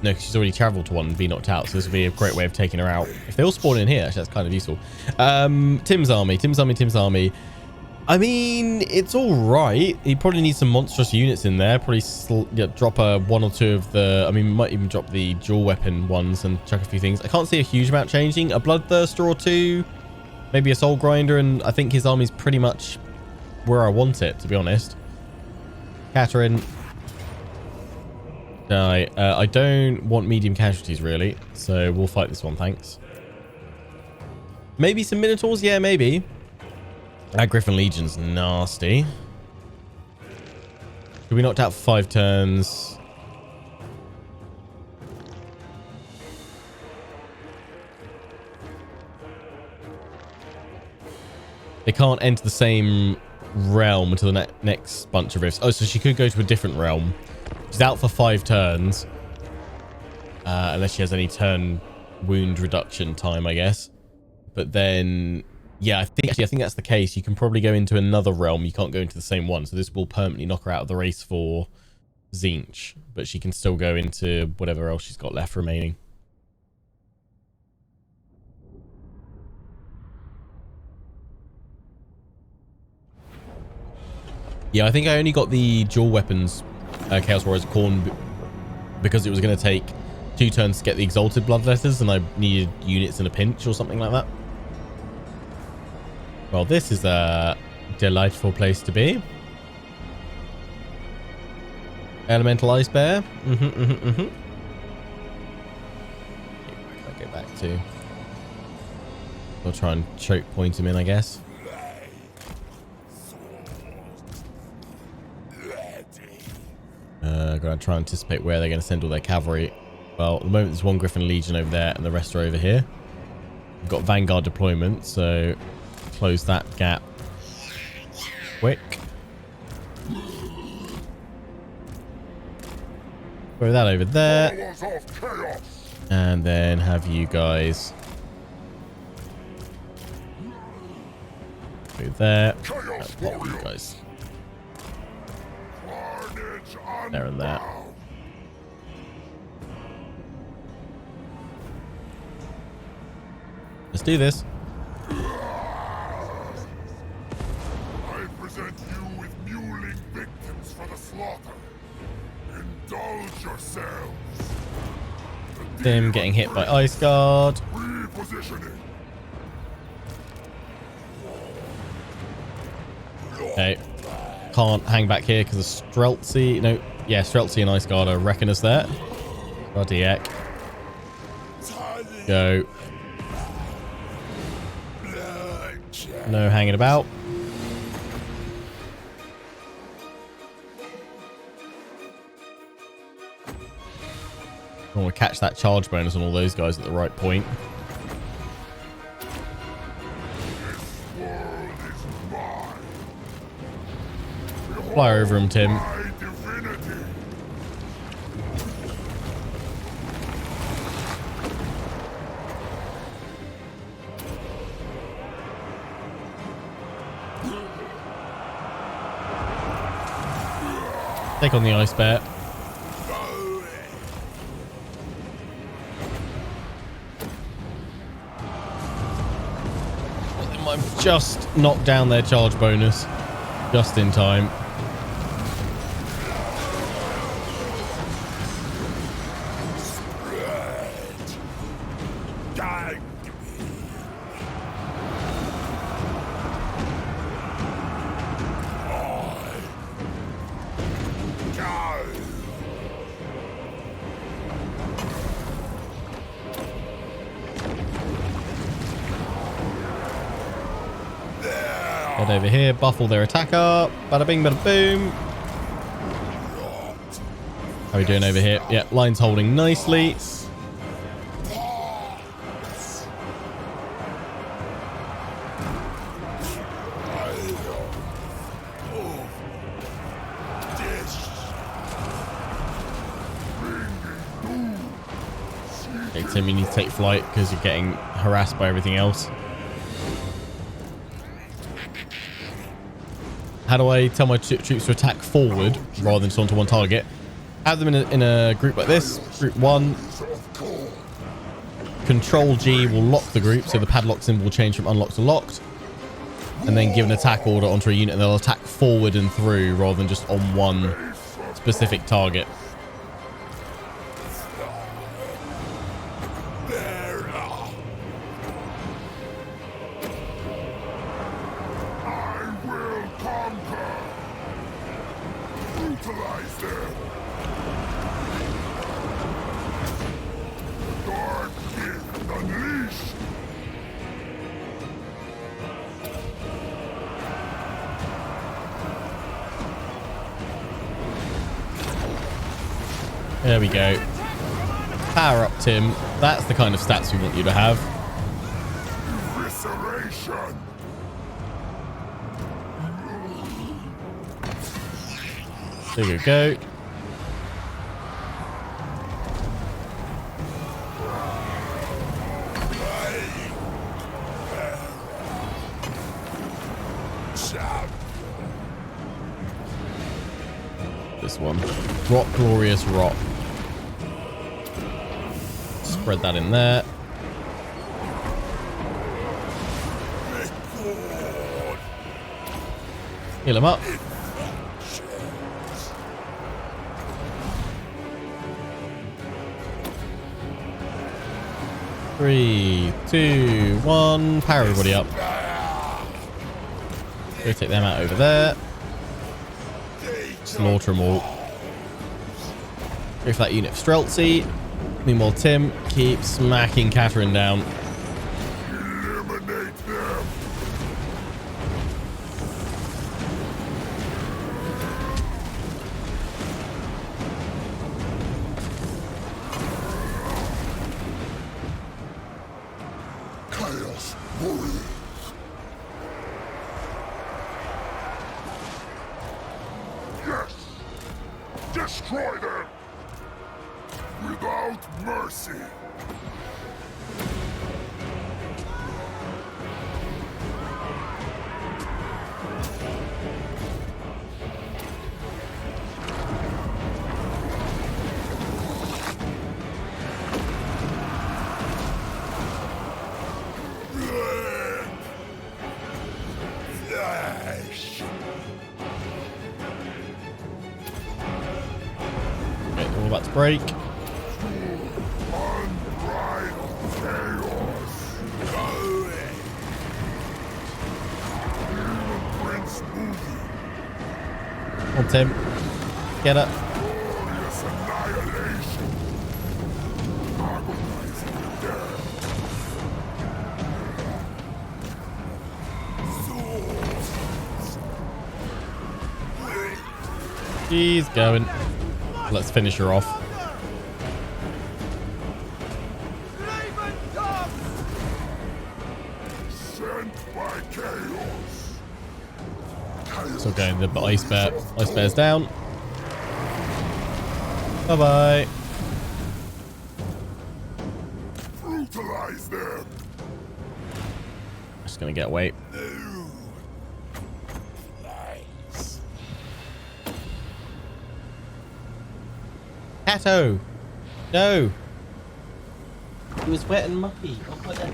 No, because she's already travelled to one and been knocked out, so this would be a great way of taking her out. If they all spawn in here, actually, that's kind of useful. Tim's army. I mean, it's all right. He probably needs some monstrous units in there. Probably drop one or two of the... I mean, might even drop the dual weapon ones and chuck a few things. I can't see a huge amount changing. A Bloodthirster or two. Maybe a Soul Grinder, and I think his army's pretty much where I want it, to be honest. Catherine... I don't want medium casualties, really. So we'll fight this one, thanks. Maybe some Minotaurs? Yeah, maybe. That Griffin Legion's nasty. Should we knocked out for 5 turns? They can't enter the same realm until the next bunch of rifts. Oh, so she could go to a different realm. She's out for 5 turns. Unless she has any turn wound reduction time, I guess. But then, yeah, I think that's the case. You can probably go into another realm. You can't go into the same one. So this will permanently knock her out of the race for TZEENTCH. But she can still go into whatever else she's got left remaining. Yeah, I think I only got the dual weapons Chaos Warriors Khorne because it was going to take 2 turns to get the Exalted Bloodletters, and I needed units in a pinch or something like that. Well, this is a delightful place to be. Elemental Ice Bear. Where can I go back to? I'll try and choke point him in, I guess. Gotta try and anticipate where they're going to send all their cavalry. Well, at the moment there's 1 Griffin Legion over there and the rest are over here. We've got Vanguard deployment, so close that gap quick. Throw that over there. And then have you guys go there. What you guys? There and there. Let's do this. I present you with mewling victims for the slaughter. Indulge yourselves. Them getting hit by Ice Guard. Repositioning. Okay. Can't hang back here because of Streltsy. No, yeah, Streltsy and Ice Guard are wrecking us there. Bloody heck. Go. No hanging about. I want to catch that charge bonus on all those guys at the right point. Fly over him, Tim. Take on the Ice Bear. I've just knocked down their charge bonus just in time. Head over here, buff all their attack up. Bada bing, bada boom. How are we doing over here? Yeah, line's holding nicely. Okay, Tim, you need to take flight because you're getting harassed by everything else. How do I tell my troops to attack forward rather than just onto one target? Have them in a group like this. Group 1. Control G will lock the group, so the padlock symbol will change from unlocked to locked. And then give an attack order onto a unit and they'll attack forward and through rather than just on one specific target. There we go. Power up, Tim. That's the kind of stats we want you to have. There you go. This one. Rock, glorious rock. Spread that in there. Heal him up. 3, 2, 1. Power everybody up. Go take them out over there. Slaughter them all. Go for that unit of Streltsy. Meanwhile, Tim, keep smacking Catherine down. Eliminate them. Chaos warriors. Yes. Destroy them. Without mercy. Flash. Okay, all about to break. Unbridled chaos. Prince movie. Come on, Tim. Get up. Glorious annihilation. Agonizing death. Swords. She's going. Let's finish her off. Sent by chaos. So going the ice bear's down. Bye bye. Brutalize them. Just gonna get away. Nice. Cato! No! He was wet and mucky. Oh, my God.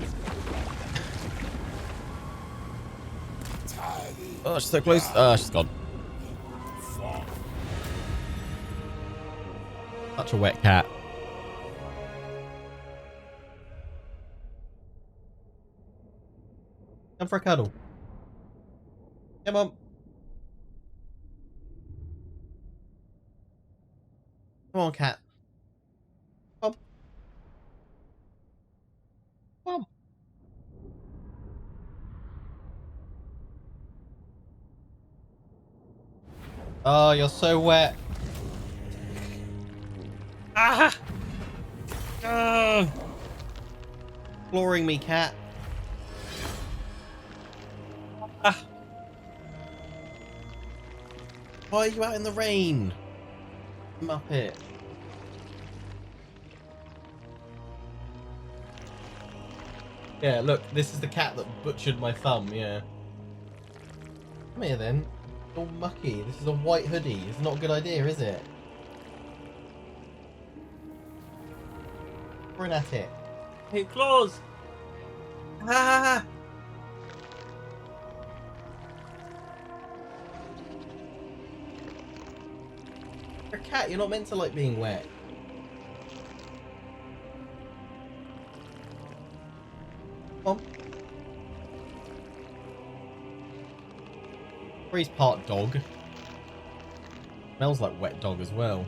Oh, she's so close. Ah, she's gone. Such a wet cat. Come for a cuddle. Come on. Come on, cat. Come on. Come on. Oh, you're so wet. Ah! Flooring me, cat. Ah! Why are you out in the rain? Muppet. Yeah, look, this is the cat that butchered my thumb, yeah. Come here then. It's all mucky. This is a white hoodie. It's not a good idea, is it? Run at it. Hey, claws! Ah! You're a cat, you're not meant to like being wet. Come on. Or he's part dog. Smells like wet dog as well.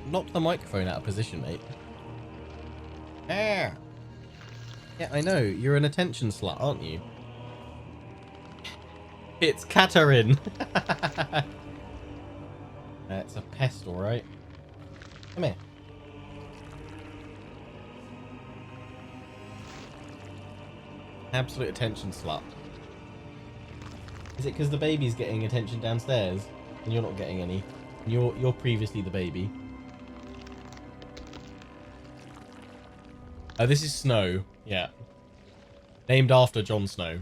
Knock the microphone out of position, mate. Ah. Yeah, I know. You're an attention slut, aren't you? It's Katarine. It's a pest, all right. Come here. Absolute attention slut. Is it because the baby's getting attention downstairs and you're not getting any? And you're previously the baby. Oh, this is Snow. Yeah. Named after Jon Snow.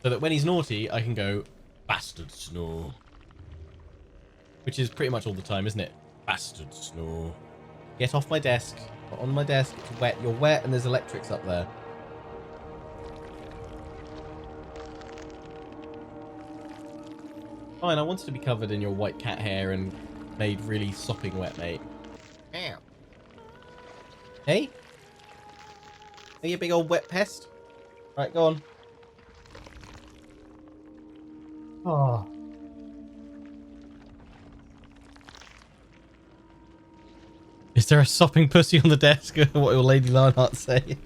So that when he's naughty, I can go, Bastard Snow. Which is pretty much all the time, isn't it? Bastard Snow. Get off my desk. Not on my desk. It's wet. You're wet and there's electrics up there. Fine, I wanted to be covered in your white cat hair and made really sopping wet, mate. Ow. Hey? Are you a big old wet pest? Right, go on. Oh. Is there a sopping pussy on the desk? What will Lady Lionheart say?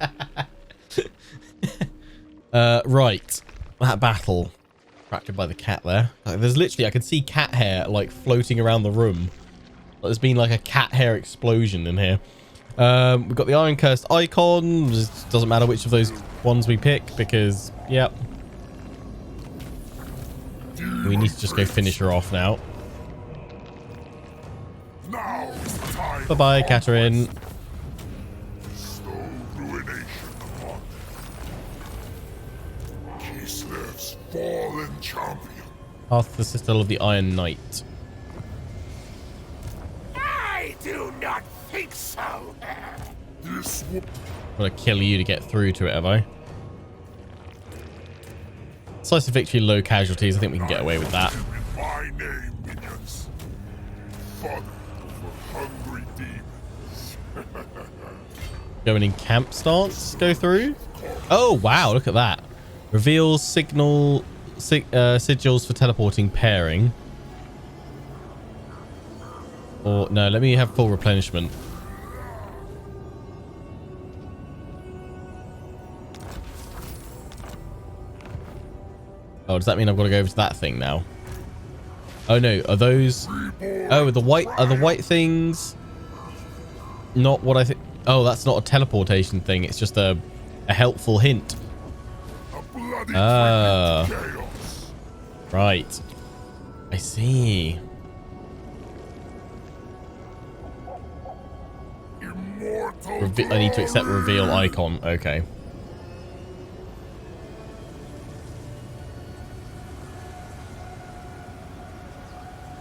Right. That battle. Distracted by the cat there. Like, there's literally, I could see cat hair like floating around the room. There's been like a cat hair explosion in here. We've got the Iron Cursed icon. It doesn't matter which of those ones we pick because, yep. We need to just go finish her off now. Bye-bye, Catherine. Ruination upon Kislev's fallen champion. Path to the Citadel of the Iron Knight. I do not think so. This will I'm gonna kill you to get through to it, have I? Decisive victory, low casualties. I think we can get away with that. be my name, minions. Fodder for hungry demons. Going in camp stance, go through. Oh, wow, look at that. Reveals sigils for teleporting pairing. Or, no, let me have full replenishment. Oh, does that mean I've got to go over to that thing now? Oh no, are those... Oh, are the white things not what I think... Oh, that's not a teleportation thing. It's just a helpful hint. Ah. Right. I see. I need to accept reveal icon. Okay.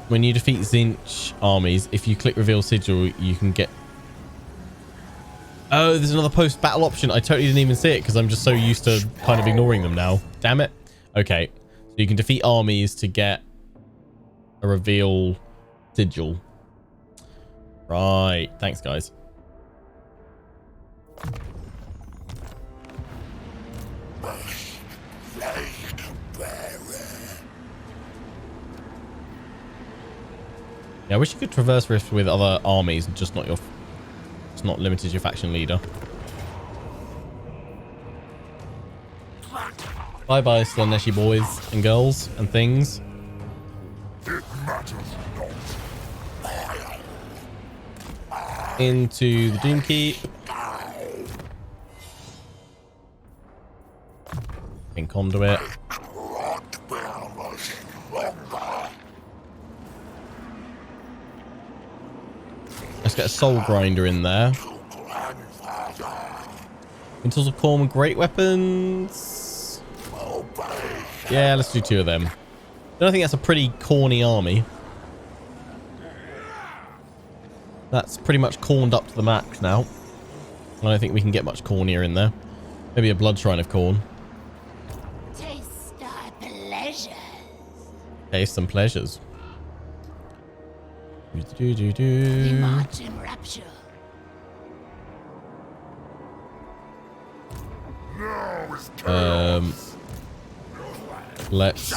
When you defeat Tzeentch armies, if you click reveal sigil, you can get... Oh, there's another post-battle option. I totally didn't even see it because I'm just so used to kind of ignoring them now. Damn it. Okay. So you can defeat armies to get a reveal sigil. Right. Thanks, guys. Yeah, I wish you could traverse rifts with other armies and just not your... It's not limited to your faction leader. Bye-bye, Slaaneshi boys and girls and things. It matters not. Into the Doom Keep. In Conduit. Let's get a Soul Grinder in there. Intels of Corm, great weapons. Yeah, let's do 2 of them. I don't think that's a pretty corny army. That's pretty much corned up to the max now. I don't think we can get much cornier in there. Maybe a Blood Shrine of Corn. Taste our pleasures. Taste some pleasures. We march in rapture. Let's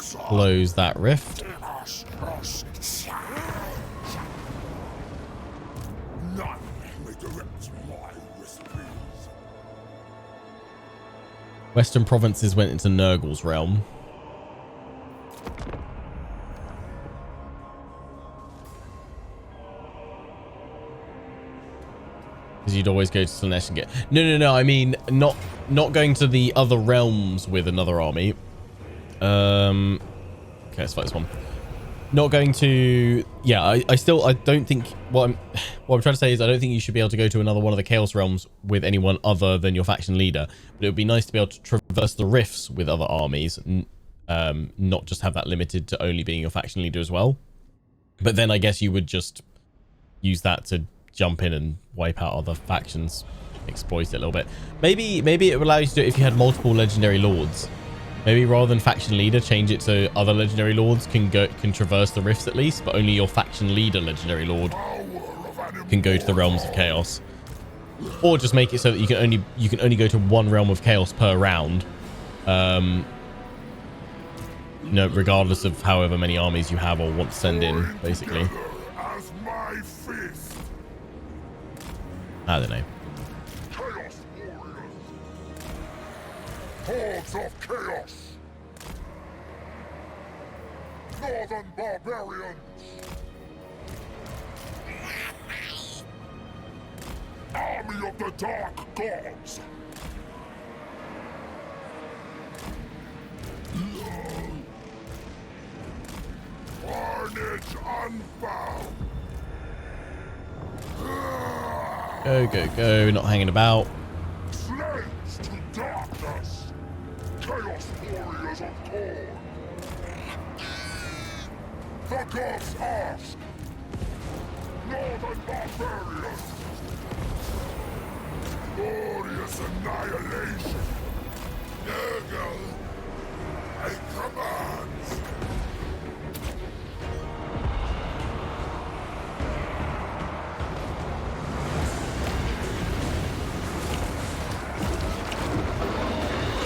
close that rift. Western provinces went into Nurgle's realm. Because you'd always go to Slaanesh and get... No. I mean, not going to the other realms with another army. Okay, let's fight this one. Not going to... Yeah, I don't think... What I'm trying to say is I don't think you should be able to go to another one of the Chaos Realms with anyone other than your faction leader. But it would be nice to be able to traverse the rifts with other armies. Not just have that limited to only being your faction leader as well. But then I guess you would just use that to jump in and wipe out other factions. Exploit it a little bit. Maybe it would allow you to do it if you had multiple legendary lords. Maybe rather than faction leader, change it so other legendary lords can traverse the rifts at least, but only your faction leader legendary lord can go to the realms of chaos. Or just make it so that you can only go to one realm of chaos per round. No, regardless of however many armies you have or want to send in, basically. I don't know. Chaos warriors! Hordes of chaos! Northern barbarians! Army of the Dark Gods! Carnage unbound! Go, go, go. Not hanging about. Slaves to darkness! Chaos warriors of Khorne! The gods ask! Northern barbarians! Glorious annihilation! Nurgle! I command!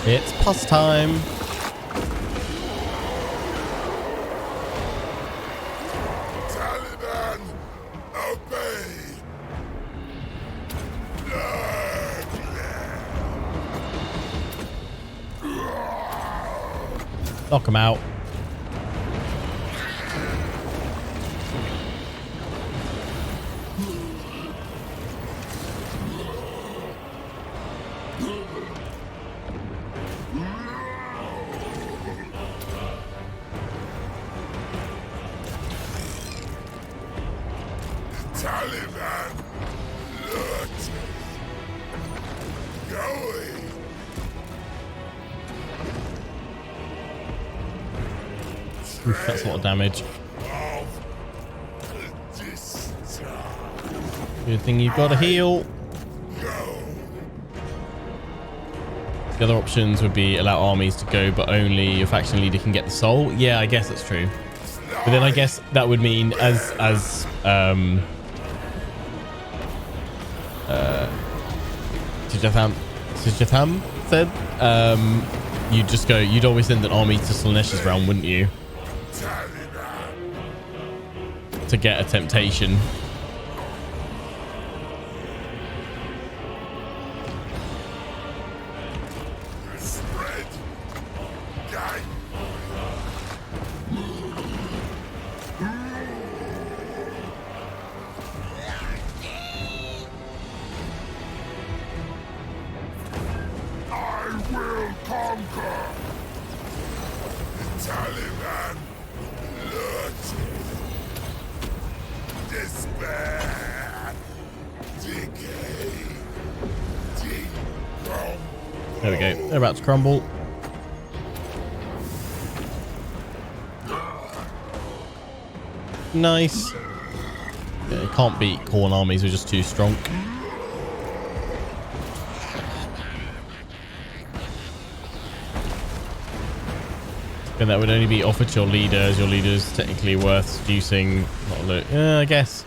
It's past time. Taliban, obey! Knock him out. Taliban, look! Going! Oof, that's a lot of damage. Good thing you've got a heal. The other options would be allow armies to go, but only your faction leader can get the soul. Yeah, I guess that's true. But then I guess that would mean as Tijatham said, you'd always send an army to Slaanesh's realm, wouldn't you? To get a temptation. Spread! Gang! I will conquer! The Taliban! Look! Despair! Decay! Decomp! There we go. They're about to crumble. Nice. Yeah, you can't beat Khorne armies, we're just too strong. And that would only be offered to your leader, as your leader's technically worth seducing. Not a look. Yeah, I guess.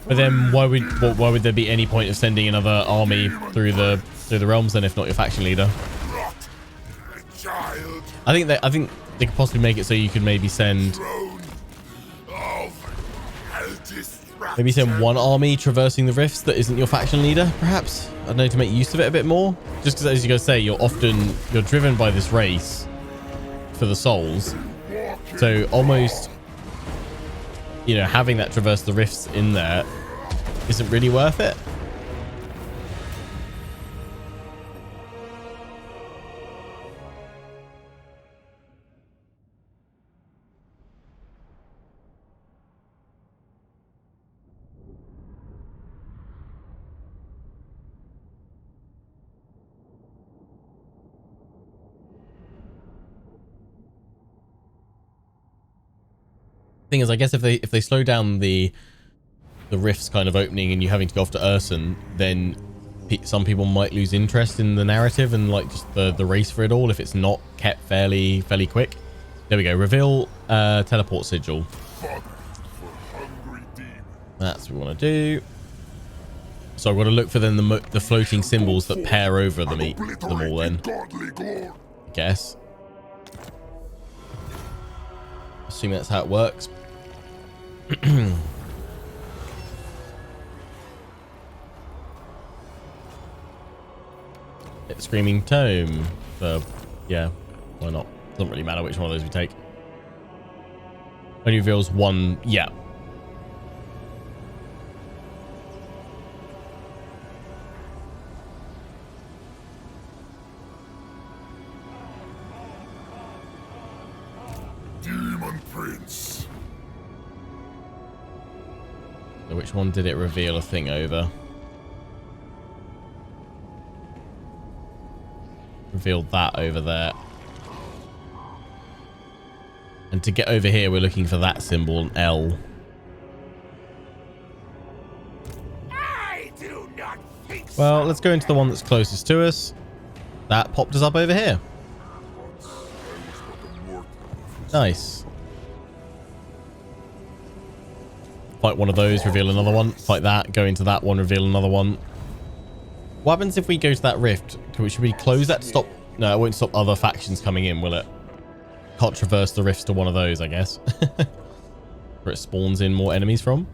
But then why would there be any point of sending another army through the realms then, if not your faction leader? Child! I think they could possibly make it so you could maybe send one army traversing the rifts that isn't your faction leader, perhaps. I don't know, to make use of it a bit more. Just because, as you guys say, you're driven by this race for the souls. So almost, having that traverse the rifts in there isn't really worth it. Thing is, I guess if they slow down the rifts kind of opening and you having to go off to Ursun, then some people might lose interest in the narrative and like just the race for it all if it's not kept fairly quick. There we go. Reveal teleport sigil. That's what we want to do. So I've got to look for then the floating symbols that pair over them all then. I guess. Assuming that's how it works. Hit Screaming Tome. Yeah, why not? Doesn't really matter which one of those we take. Only reveals one. Yeah. Demon Prince. So which one did it reveal a thing over? Revealed that over there. And to get over here, we're looking for that symbol, an L. I do not think so. Well, let's go into the one that's closest to us. That popped us up over here. Nice. Fight one of those, reveal another one. Fight that, go into that one, reveal another one. What happens if we go to that rift? Should we close that to stop? No, it won't stop other factions coming in, will it? Can't traverse the rifts to one of those, I guess. Where it spawns in more enemies from.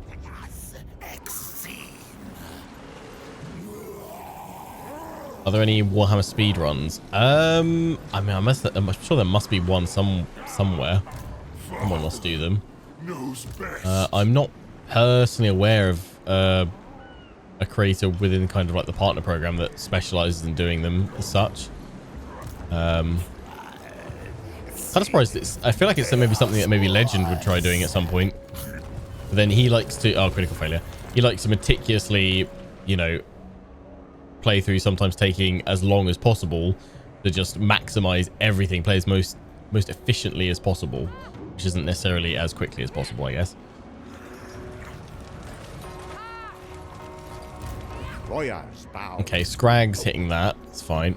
Are there any Warhammer speedruns? I mean, I'm sure there must be one somewhere. Someone must do them. I'm not personally aware of a creator within kind of like the partner program that specializes in doing them as such. Kind of surprised. I feel like it's maybe something that maybe Legend would try doing at some point. But then he likes to... Oh, critical failure. He likes to meticulously, you know, play through, sometimes taking as long as possible to just maximize everything, play as most efficiently as possible, which isn't necessarily as quickly as possible, I guess. Okay, Scrag's hitting that. It's fine.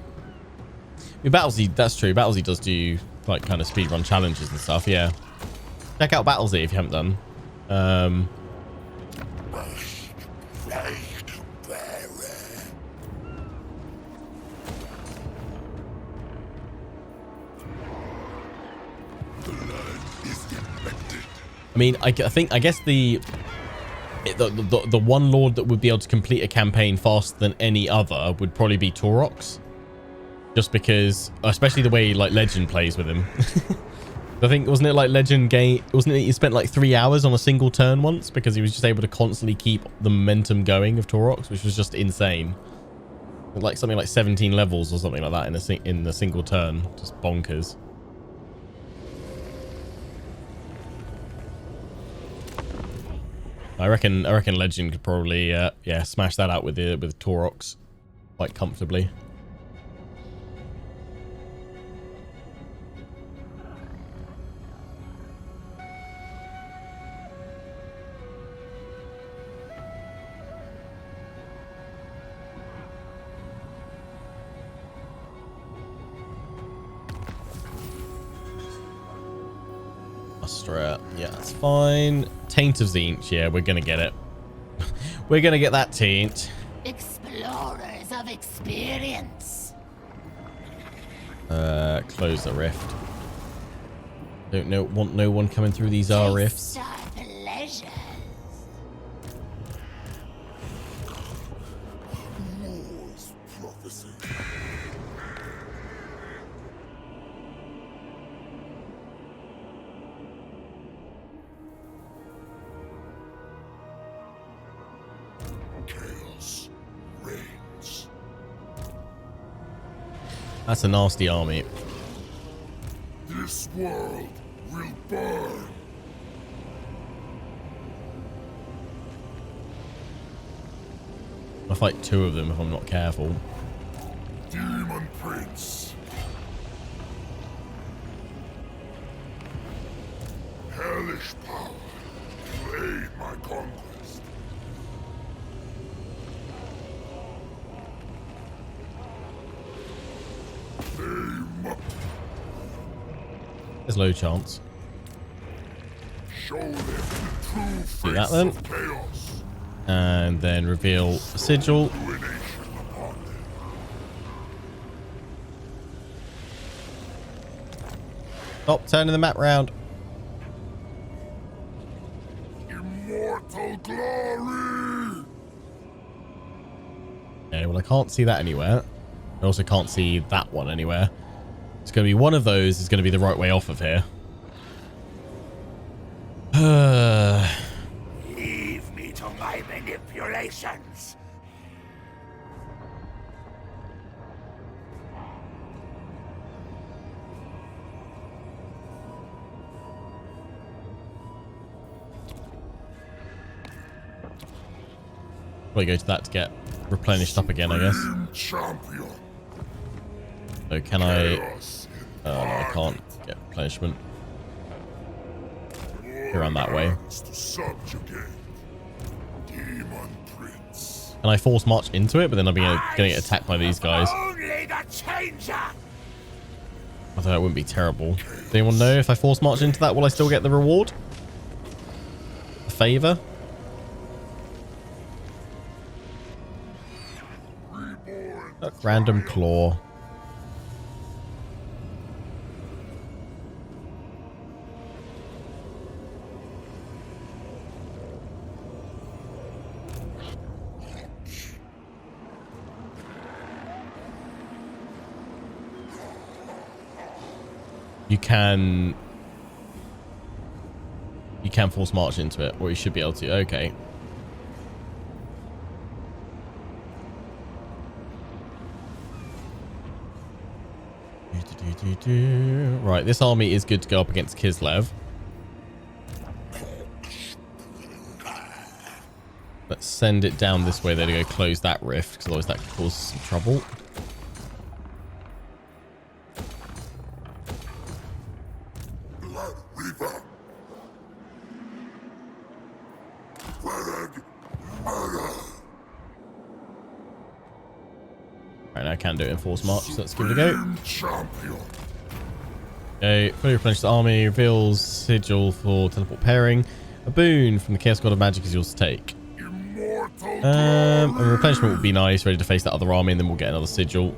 I mean, Battlesy, that's true. Battlesy does do like kind of speedrun challenges and stuff. Yeah. Check out Battlesy if you haven't done. I mean, I guess the one lord that would be able to complete a campaign faster than any other would probably be Taurox. Just because, especially the way like Legend plays with him. I think, wasn't it like Legend game? Wasn't it you spent like 3 hours on a single turn once because he was just able to constantly keep the momentum going of Taurox, which was just insane. Like something like 17 levels or something like that in a single turn, just bonkers. I reckon Legend could probably yeah, smash that out with Taurox quite comfortably. Yeah, that's fine. Taint of Tzeentch, yeah, we're gonna get it. We're gonna get that taint. Explorers of experience. Close the rift. Want no one coming through these rifts. Pleasure. That's a nasty army. This world will burn. I'll fight two of them if I'm not careful. Demon Prince. Hellish power to aid my conquest. There's low chance. Show them the true Do that face then. of chaos. And then reveal a sigil. Ruination upon them. Stop turning the map round. Immortal glory. Okay, well, I can't see that anywhere. I also can't see that one anywhere. It's going to be one of those is going to be the right way off of here. Leave me to my manipulations. Probably go to that to get replenished up again, I guess. Champion. So can I... Chaos no, I can't get replenishment. Around that way. To subjugate. Demon Prince. Can I force march into it? But then I'm going to get attacked by these guys. Only the changer. Although that wouldn't be terrible. Does anyone know if I force march into that, will I still get the reward? A favor? Random claw. You can force march into it, or you should be able to. Okay. Right, this army is good to go up against Kislev. Let's send it down this way there to go close that rift, because otherwise that could cause some trouble. Blood Reaper. Right, now I can do it in force march, so let's give it a go. Champion. Okay, fully replenished the army, reveals sigil for teleport pairing. A boon from the Chaos God of Magic is yours to take. Immortal A replenishment would be nice, ready to face that other army, and then we'll get another sigil.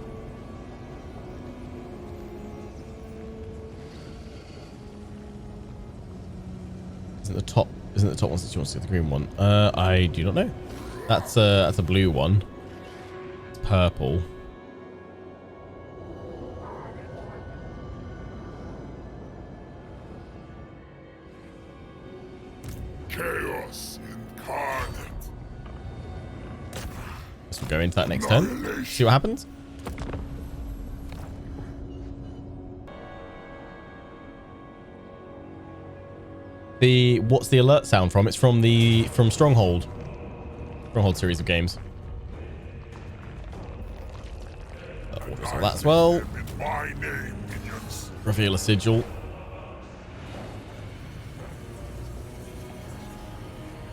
Isn't the top one since you want to see the green one? I do not know. That's a blue one. It's purple. chaos incarnate. Guess we'll go into that next turn. See what happens. What's the alert sound from? It's from Stronghold series of games. That as well. Reveal a sigil.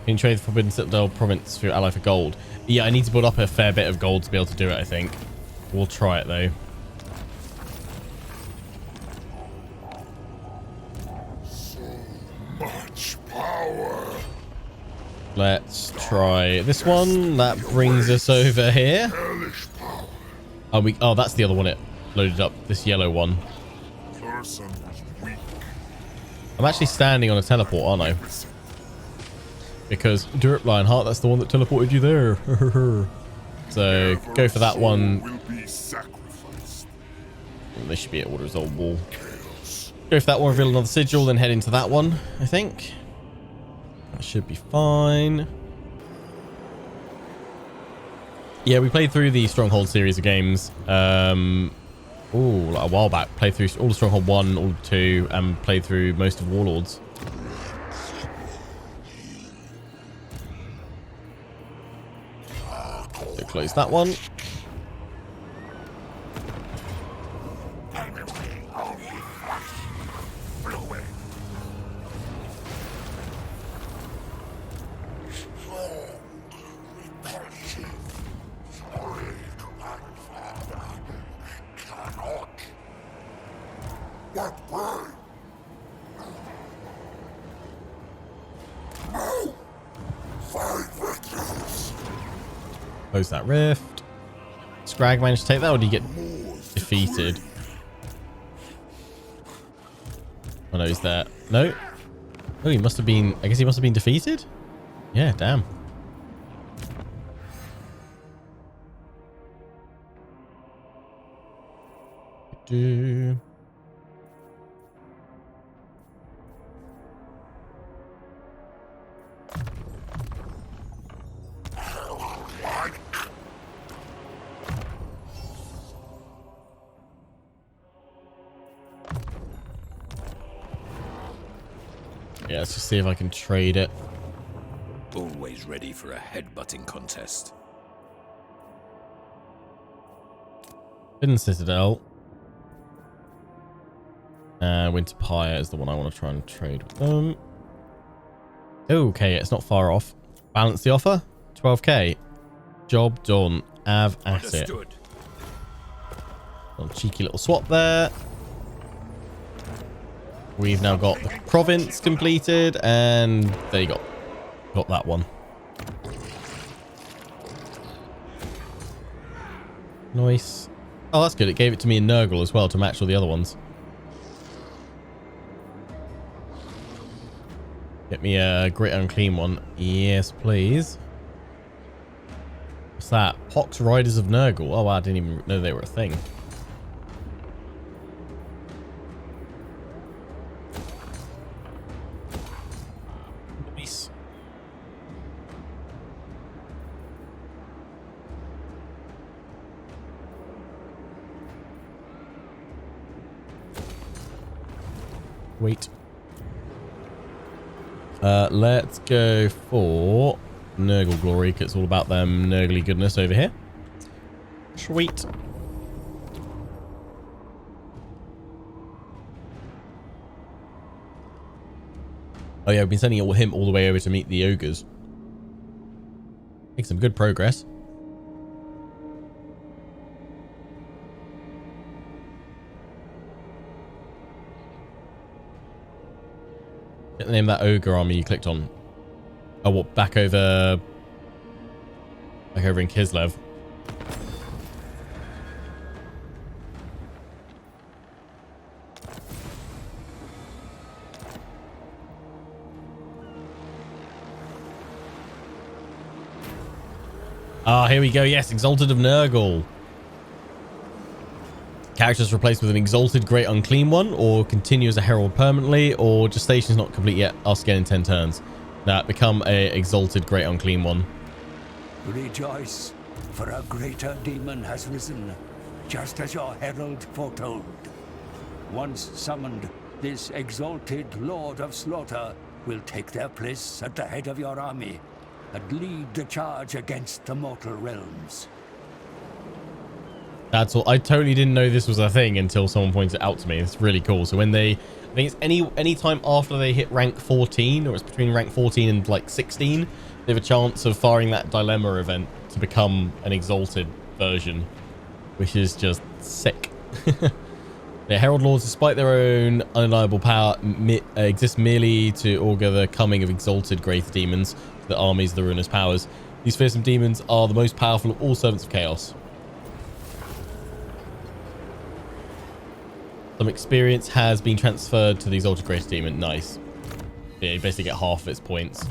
Can you trade the Forbidden Citadel province for your ally for gold? Yeah, I need to build up a fair bit of gold to be able to do it, I think. We'll try it though. Much power. Let's try this one. That brings us over here. Hellish power. Oh, that's the other one it loaded up. This yellow one. Person was weak. I'm actually standing on a teleport, aren't I? Because Dirk Lionheart, that's the one that teleported you there. So go for that one. Will be sacrificed. This should be an auto resolve wall. Go for that one, reveal another sigil, then head into that one, I think. That should be fine. Yeah, we played through the Stronghold series of games. Like a while back. Played through all the Stronghold 1, all 2, and played through most of Warlords. So close that one. Close that rift. Scrag managed to take that, or did he get defeated? Oh no, he's there. No. Oh, he must have been... I guess he must have been defeated? Yeah, damn. Do... Yeah, let's just see if I can trade it. Always ready for a headbutting contest. Hidden Citadel. Winter Pyre is the one I want to try and trade with them. Okay, it's not far off. Balance the offer. 12k. Job done. Have at it. Cheeky little swap there. We've now got the province completed, and there you go. Got that one. Nice. Oh, that's good. It gave it to me in Nurgle as well to match all the other ones. Get me a Great Unclean one. Yes, please. What's that? Pox Riders of Nurgle. Oh, wow, I didn't even know they were a thing. Nice. Wait. Let's go for Nurgle Glory, because it's all about them Nurgly goodness over here. Sweet. Oh yeah, I've been sending him all the way over to meet the ogres. Make some good progress. Get the name of that ogre army you clicked on. Oh, what? Back over in Kislev. Ah, here we go. Yes, Exalted of Nurgle. Characters replaced with an Exalted Great Unclean one, or continue as a Herald permanently, or just station's not complete yet. Ask again in 10 turns. Now, become a Exalted Great Unclean one. Rejoice, for a greater demon has risen, just as your herald foretold. Once summoned, this exalted Lord of Slaughter will take their place at the head of your army and lead the charge against the mortal realms. That's all. I totally didn't know this was a thing until someone pointed it out to me. It's really cool. So when they, I think it's any time after they hit rank 14, or it's between rank 14 and like 16, they have a chance of firing that dilemma event to become an exalted version, which is just sick. The Herald Lords, despite their own undeniable power, exist merely to augur the coming of exalted great demons to the armies of the ruinous powers. These fearsome demons are the most powerful of all servants of chaos. Some experience has been transferred to the Exalted Great Demon. Nice. Yeah, you basically get half of its points.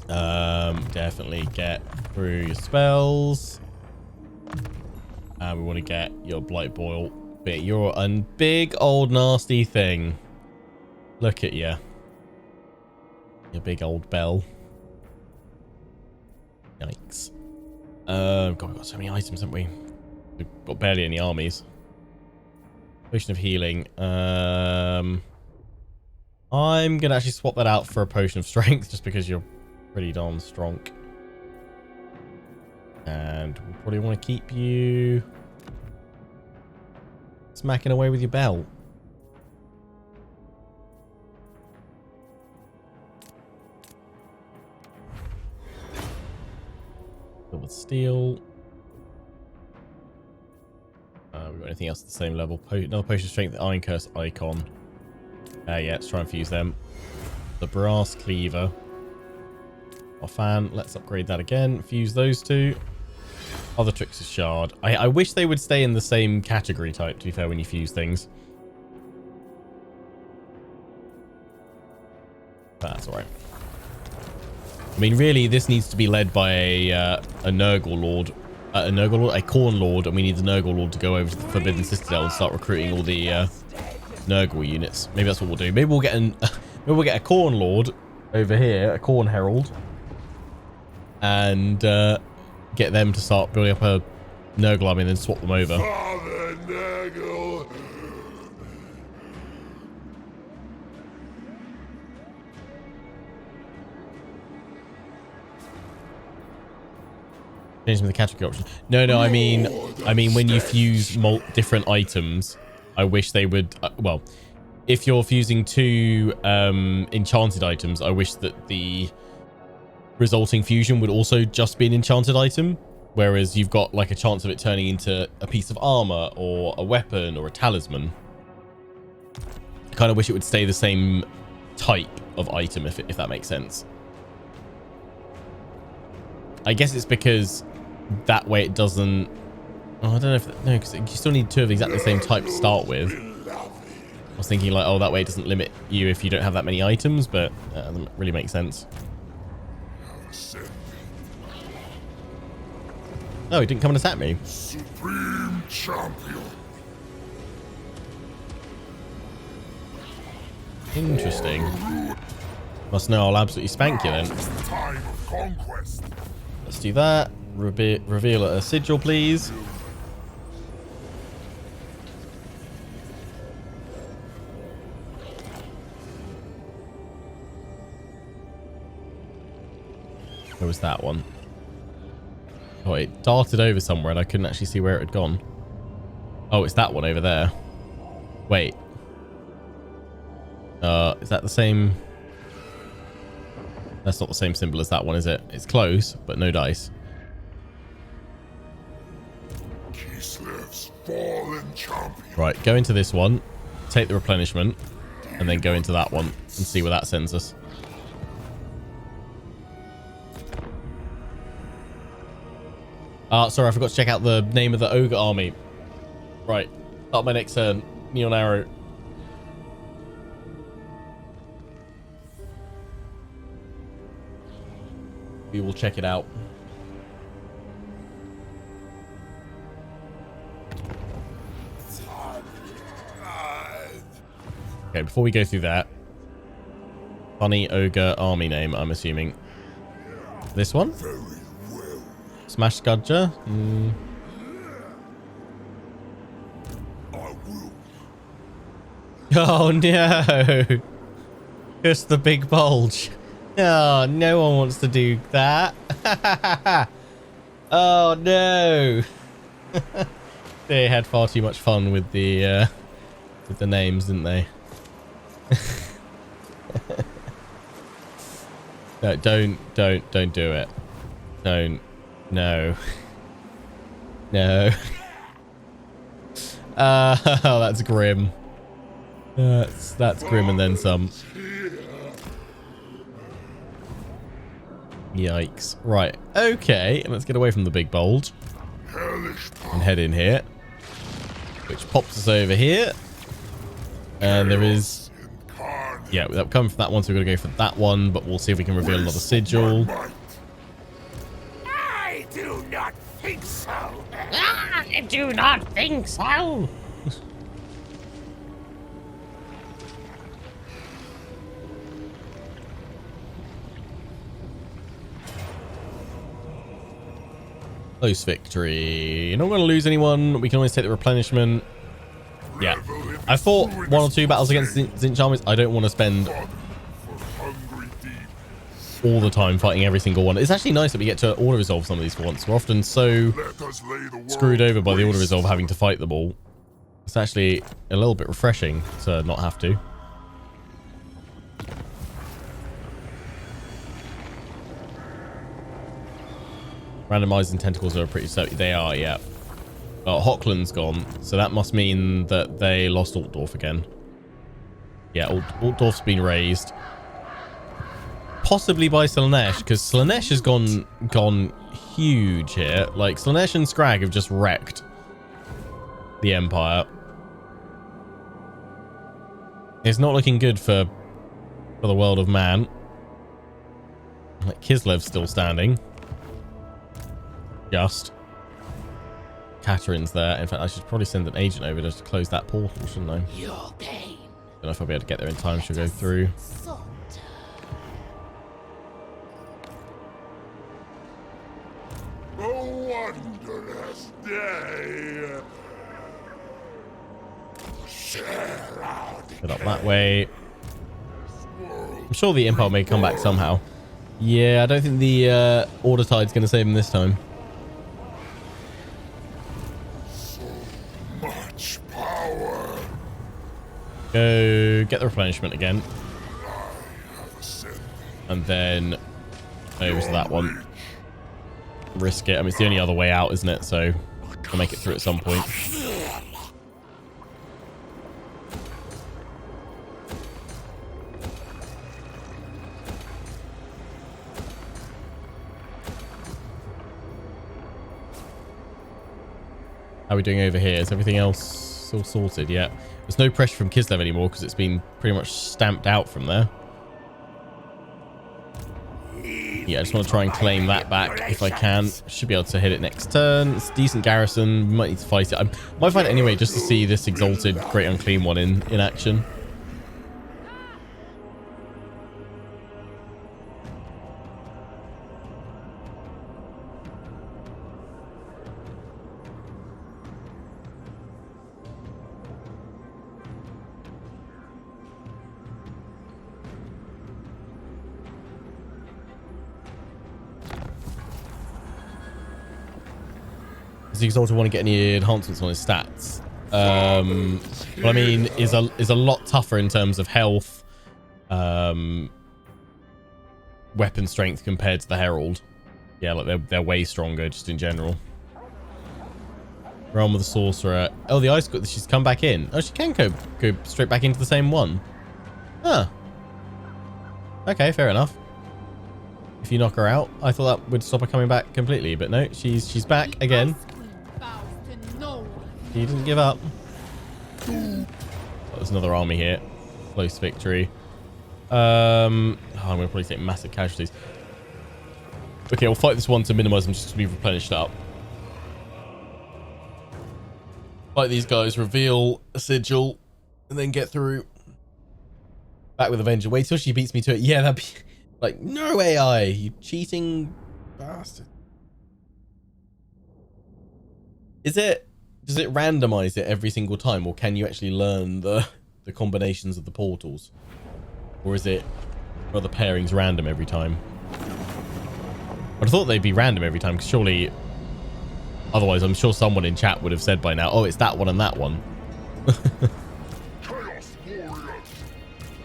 Definitely get through your spells. And we want to get your Blight Boil. But you're a big old nasty thing. Look at you. Your big old bell. Yikes. God, we've got so many items, haven't we? We've got barely any armies. Potion of healing. I'm gonna actually swap that out for a potion of strength, just because you're pretty darn strong. And we'll probably want to keep you smacking away with your bell. Filled with steel. We got anything else at the same level? Another potion of strength, the Iron Curse icon. Yeah, let's try and fuse them. the brass cleaver. Our fan, let's upgrade that again. Fuse those two. Other tricks is shard. I wish they would stay in the same category type, to be fair, when you fuse things. That's alright. I mean, really, this needs to be led by a Nurgle Lord. A Khorne Lord, and we need the Nurgle Lord to go over to the Forbidden Citadel and start recruiting all the Nurgle units. Maybe that's what we'll do. Maybe we'll get maybe we'll get a Khorne Lord over here, a Khorne Herald, and get them to start building up a Nurgle army and then swap them over. Father Nurgle. Change them to the category option. No, I mean when you fuse different items, I wish they would. Well, if you're fusing two enchanted items, I wish that the resulting fusion would also just be an enchanted item, whereas you've got like a chance of it turning into a piece of armor or a weapon or a talisman. I kind of wish it would stay the same type of item, if that makes sense. I guess it's because that way it doesn't... Oh, I don't know if... No, because you still need two of exactly the same type to start with. I was thinking like, oh, that way it doesn't limit you if you don't have that many items, but that doesn't really make sense. No, he didn't come and attack me. Supreme champion. Interesting. Must know I'll absolutely spank you then. Time of conquest. Let's do that. Reveal a sigil, please. Where was that one? Oh, it darted over somewhere and I couldn't actually see where it had gone. Oh, it's that one over there. Wait. Is that the same? That's not the same symbol as that one, is it? It's close, but no dice. Kislev's fallen champion. Right, go into this one, take the replenishment, and then go into that one and see where that sends us. Sorry, I forgot to check out the name of the ogre army. Right, start my next turn. Neon arrow. We will check it out. Okay, before we go through that, funny ogre army name, I'm assuming. This one? Smash Scudger? Oh no! Just the big bulge. Oh, no one wants to do that. Oh no! They had far too much fun with the names, didn't they? No, don't do it. Don't. No. No. Oh, that's grim. That's grim and then some. Yikes. Right. Okay. Let's get away from the big bulge. And head in here. Which pops us over here. And there is... Yeah, we've come from that one, so we're going to go for that one. But we'll see if we can reveal another sigil. I do not think so. I do not think so. Close victory. Not going to lose anyone. We can always take the replenishment. Yeah. I fought one or two battles against Tzeentch armies. I don't want to spend all the time fighting every single one. It's actually nice that we get to auto-resolve some of these for once. We're often so screwed over by the auto-resolve having to fight them all. It's actually a little bit refreshing to not have to. Randomizing tentacles are pretty so they are, yeah. Hochland's gone, so that must mean that they lost Altdorf again. Yeah, Altdorf's been raised. possibly by Slaanesh, because Slaanesh has gone huge here. Like, Slaanesh and Scrag have just wrecked the Empire. It's not looking good for the world of man. Like, Kislev's still standing. Just. Katerin's there. In fact, I should probably send an agent over just to close that portal, shouldn't I? Your pain. Don't know if I'll be able to get there in time. She'll go through. A wondrous day. Share out. Get up that way. I'm sure the Empire may come back somehow. Yeah, I don't think the Order Tide's going to save him this time. So much power. Go get the replenishment again. I have ascended. And then over to that one. Risk it. I mean, it's the only other way out, isn't it? So I'll make it through at some point. How are we doing over here? Is everything else all sorted? Yeah. There's no pressure from Kislev anymore because it's been pretty much stamped out from there. Yeah, I just want to try and claim that back if I can. Should be able to hit it next turn. It's a decent garrison. We might need to fight it. I might fight it anyway just to see this exalted Great Unclean one in action. Does the exalted want to get any enhancements on his stats? But I mean, is a lot tougher in terms of health, weapon strength compared to the Herald. Yeah, like they're way stronger just in general. Realm of the Sorcerer. Oh, the Ice Queen. She's come back in. Oh, she can go straight back into the same one. Huh. Okay, fair enough. If you knock her out, I thought that would stop her coming back completely, but no, she's back again. She didn't give up. Oh, there's another army here. Close victory. I'm gonna probably take massive casualties. Okay, we'll fight this one to minimize them just to be replenished up. Fight these guys, reveal a sigil, and then get through. Back with Avenger. Wait till she beats me to it. Yeah, that'd be like, no AI, you cheating bastard. Does it randomize it every single time, or can you actually learn the combinations of the portals? Or is it are the pairings random every time? I'd have thought they'd be random every time, because surely otherwise I'm sure someone in chat would have said by now, oh, it's that one and that one. Chaos warriors,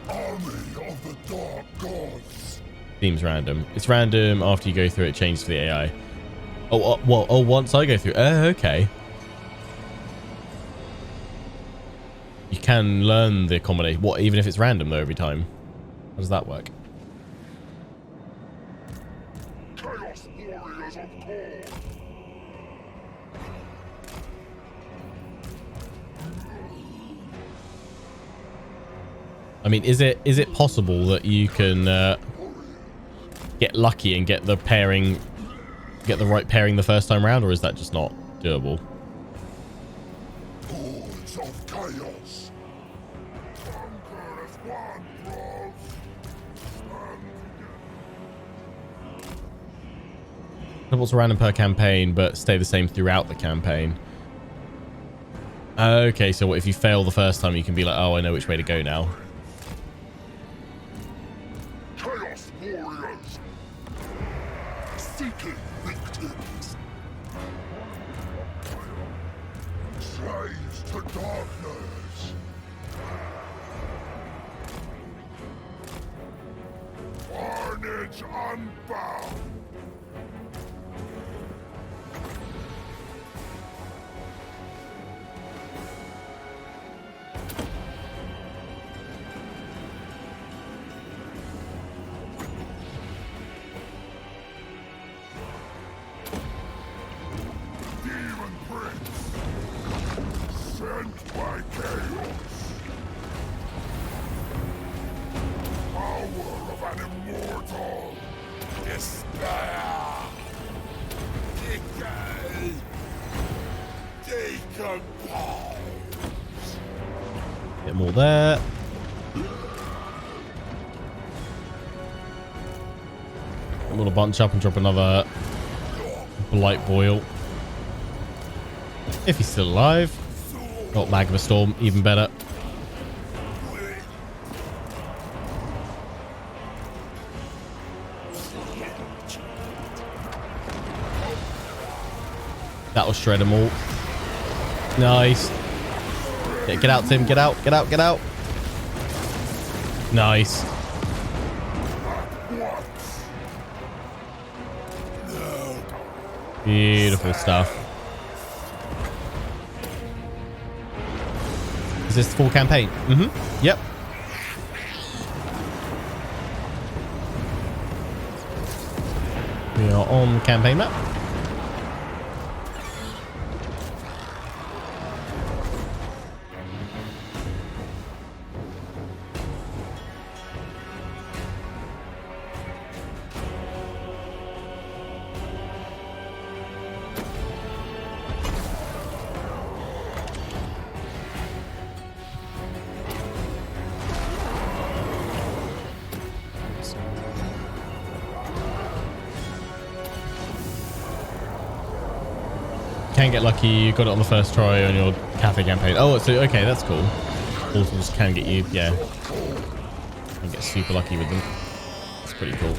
army of the dark gods. Seems random. It's random after you go through it, changes to the AI. Oh, well, oh, once I go through. Okay. You can learn the combination. What, even if it's random though every time? How does that work? Chaos warriors of cold. I mean, is it possible that you can get lucky and get the right pairing the first time round, or is that just not doable? Hordes of chaos. Conquer as one, bros. Levels are random per campaign, but stay the same throughout the campaign. Okay, so if you fail the first time, you can be like, oh, I know which way to go now. Chaos warriors. Seeking victims. Slaves to darkness. Carnage unbound. an immortal. Despair. Decay. Decompose. Get more there. I'm gonna bunch up and drop another blight boil. If he's still alive. Got magma storm, even better. That'll shred them all. Nice. Yeah, get out, Tim. Get out. Get out. Get out. Nice. Beautiful stuff. Is this the full campaign? Mm-hmm. Yep. We are on the campaign map. Can get lucky. You got it on the first try on your cafe campaign. Oh, so okay, that's cool. Portals can get you, yeah. Can get super lucky with them. It's pretty cool.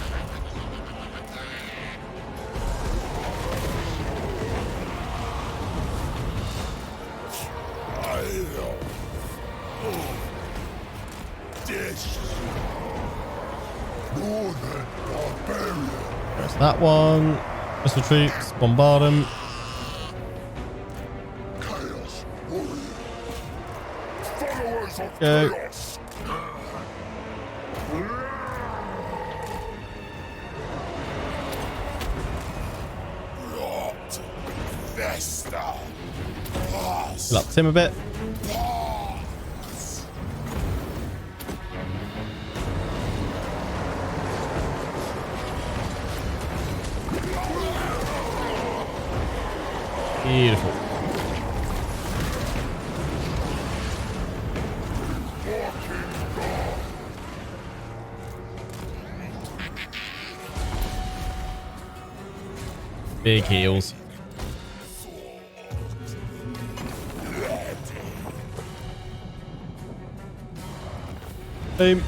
There's that one. Missile troops, bombard them. Go. Fill up Tim a bit. Beautiful. Big heals. Boom.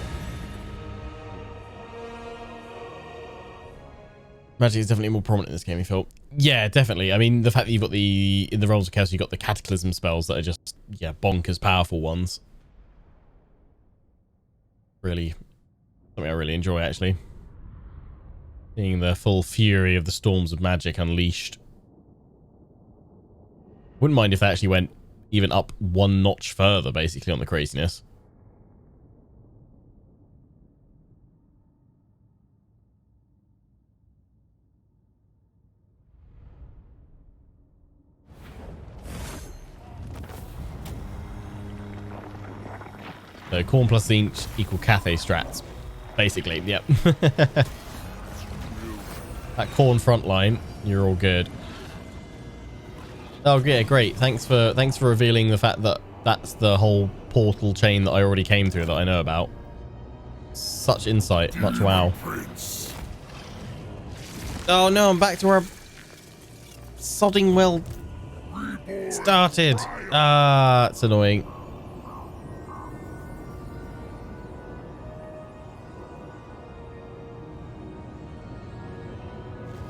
Magic is definitely more prominent in this game, you felt. Yeah, definitely. I mean, the fact that you've got in the Realms of Chaos, you've got the Cataclysm spells that are just, yeah, bonkers powerful ones. Really, something I really enjoy, actually. Seeing the full fury of the storms of magic unleashed. Wouldn't mind if they actually went even up one notch further, basically, on the craziness. So corn plus Tzeentch equal Cathay strats, basically. Yep. That corn front line, you're all good. Oh yeah, great. Thanks for revealing the fact that that's the whole portal chain that I already came through that I know about. Such insight, much wow. Oh no, I'm back to where sodding well started. Ah, it's annoying.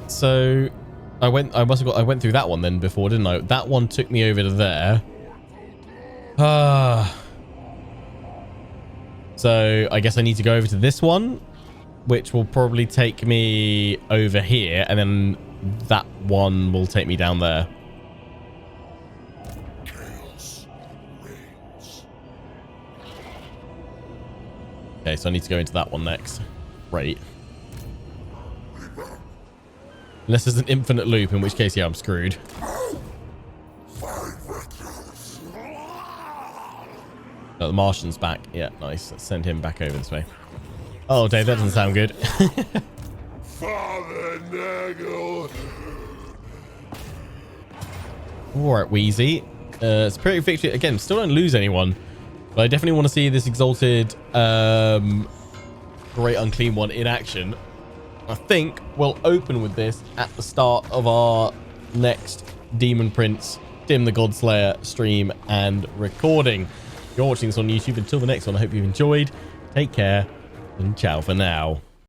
So I went through that one then before, didn't I? That one took me over to there. So I guess I need to go over to this one, which will probably take me over here, and then that one will take me down there. Okay, so I need to go into that one next. Right. Unless there's an infinite loop, in which case, yeah, I'm screwed. Oh, the Martian's back. Yeah, nice. Let's send him back over this way. Oh, Dave, that doesn't sound good. Father Nagel. Alright, Wheezy. It's a pretty victory. Again, still don't lose anyone. But I definitely want to see this exalted Great Unclean One in action. I think we'll open with this at the start of our next Demon Prince, Dim the Godslayer stream and recording. If you're watching this on YouTube, until the next one, I hope you've enjoyed. Take care and ciao for now.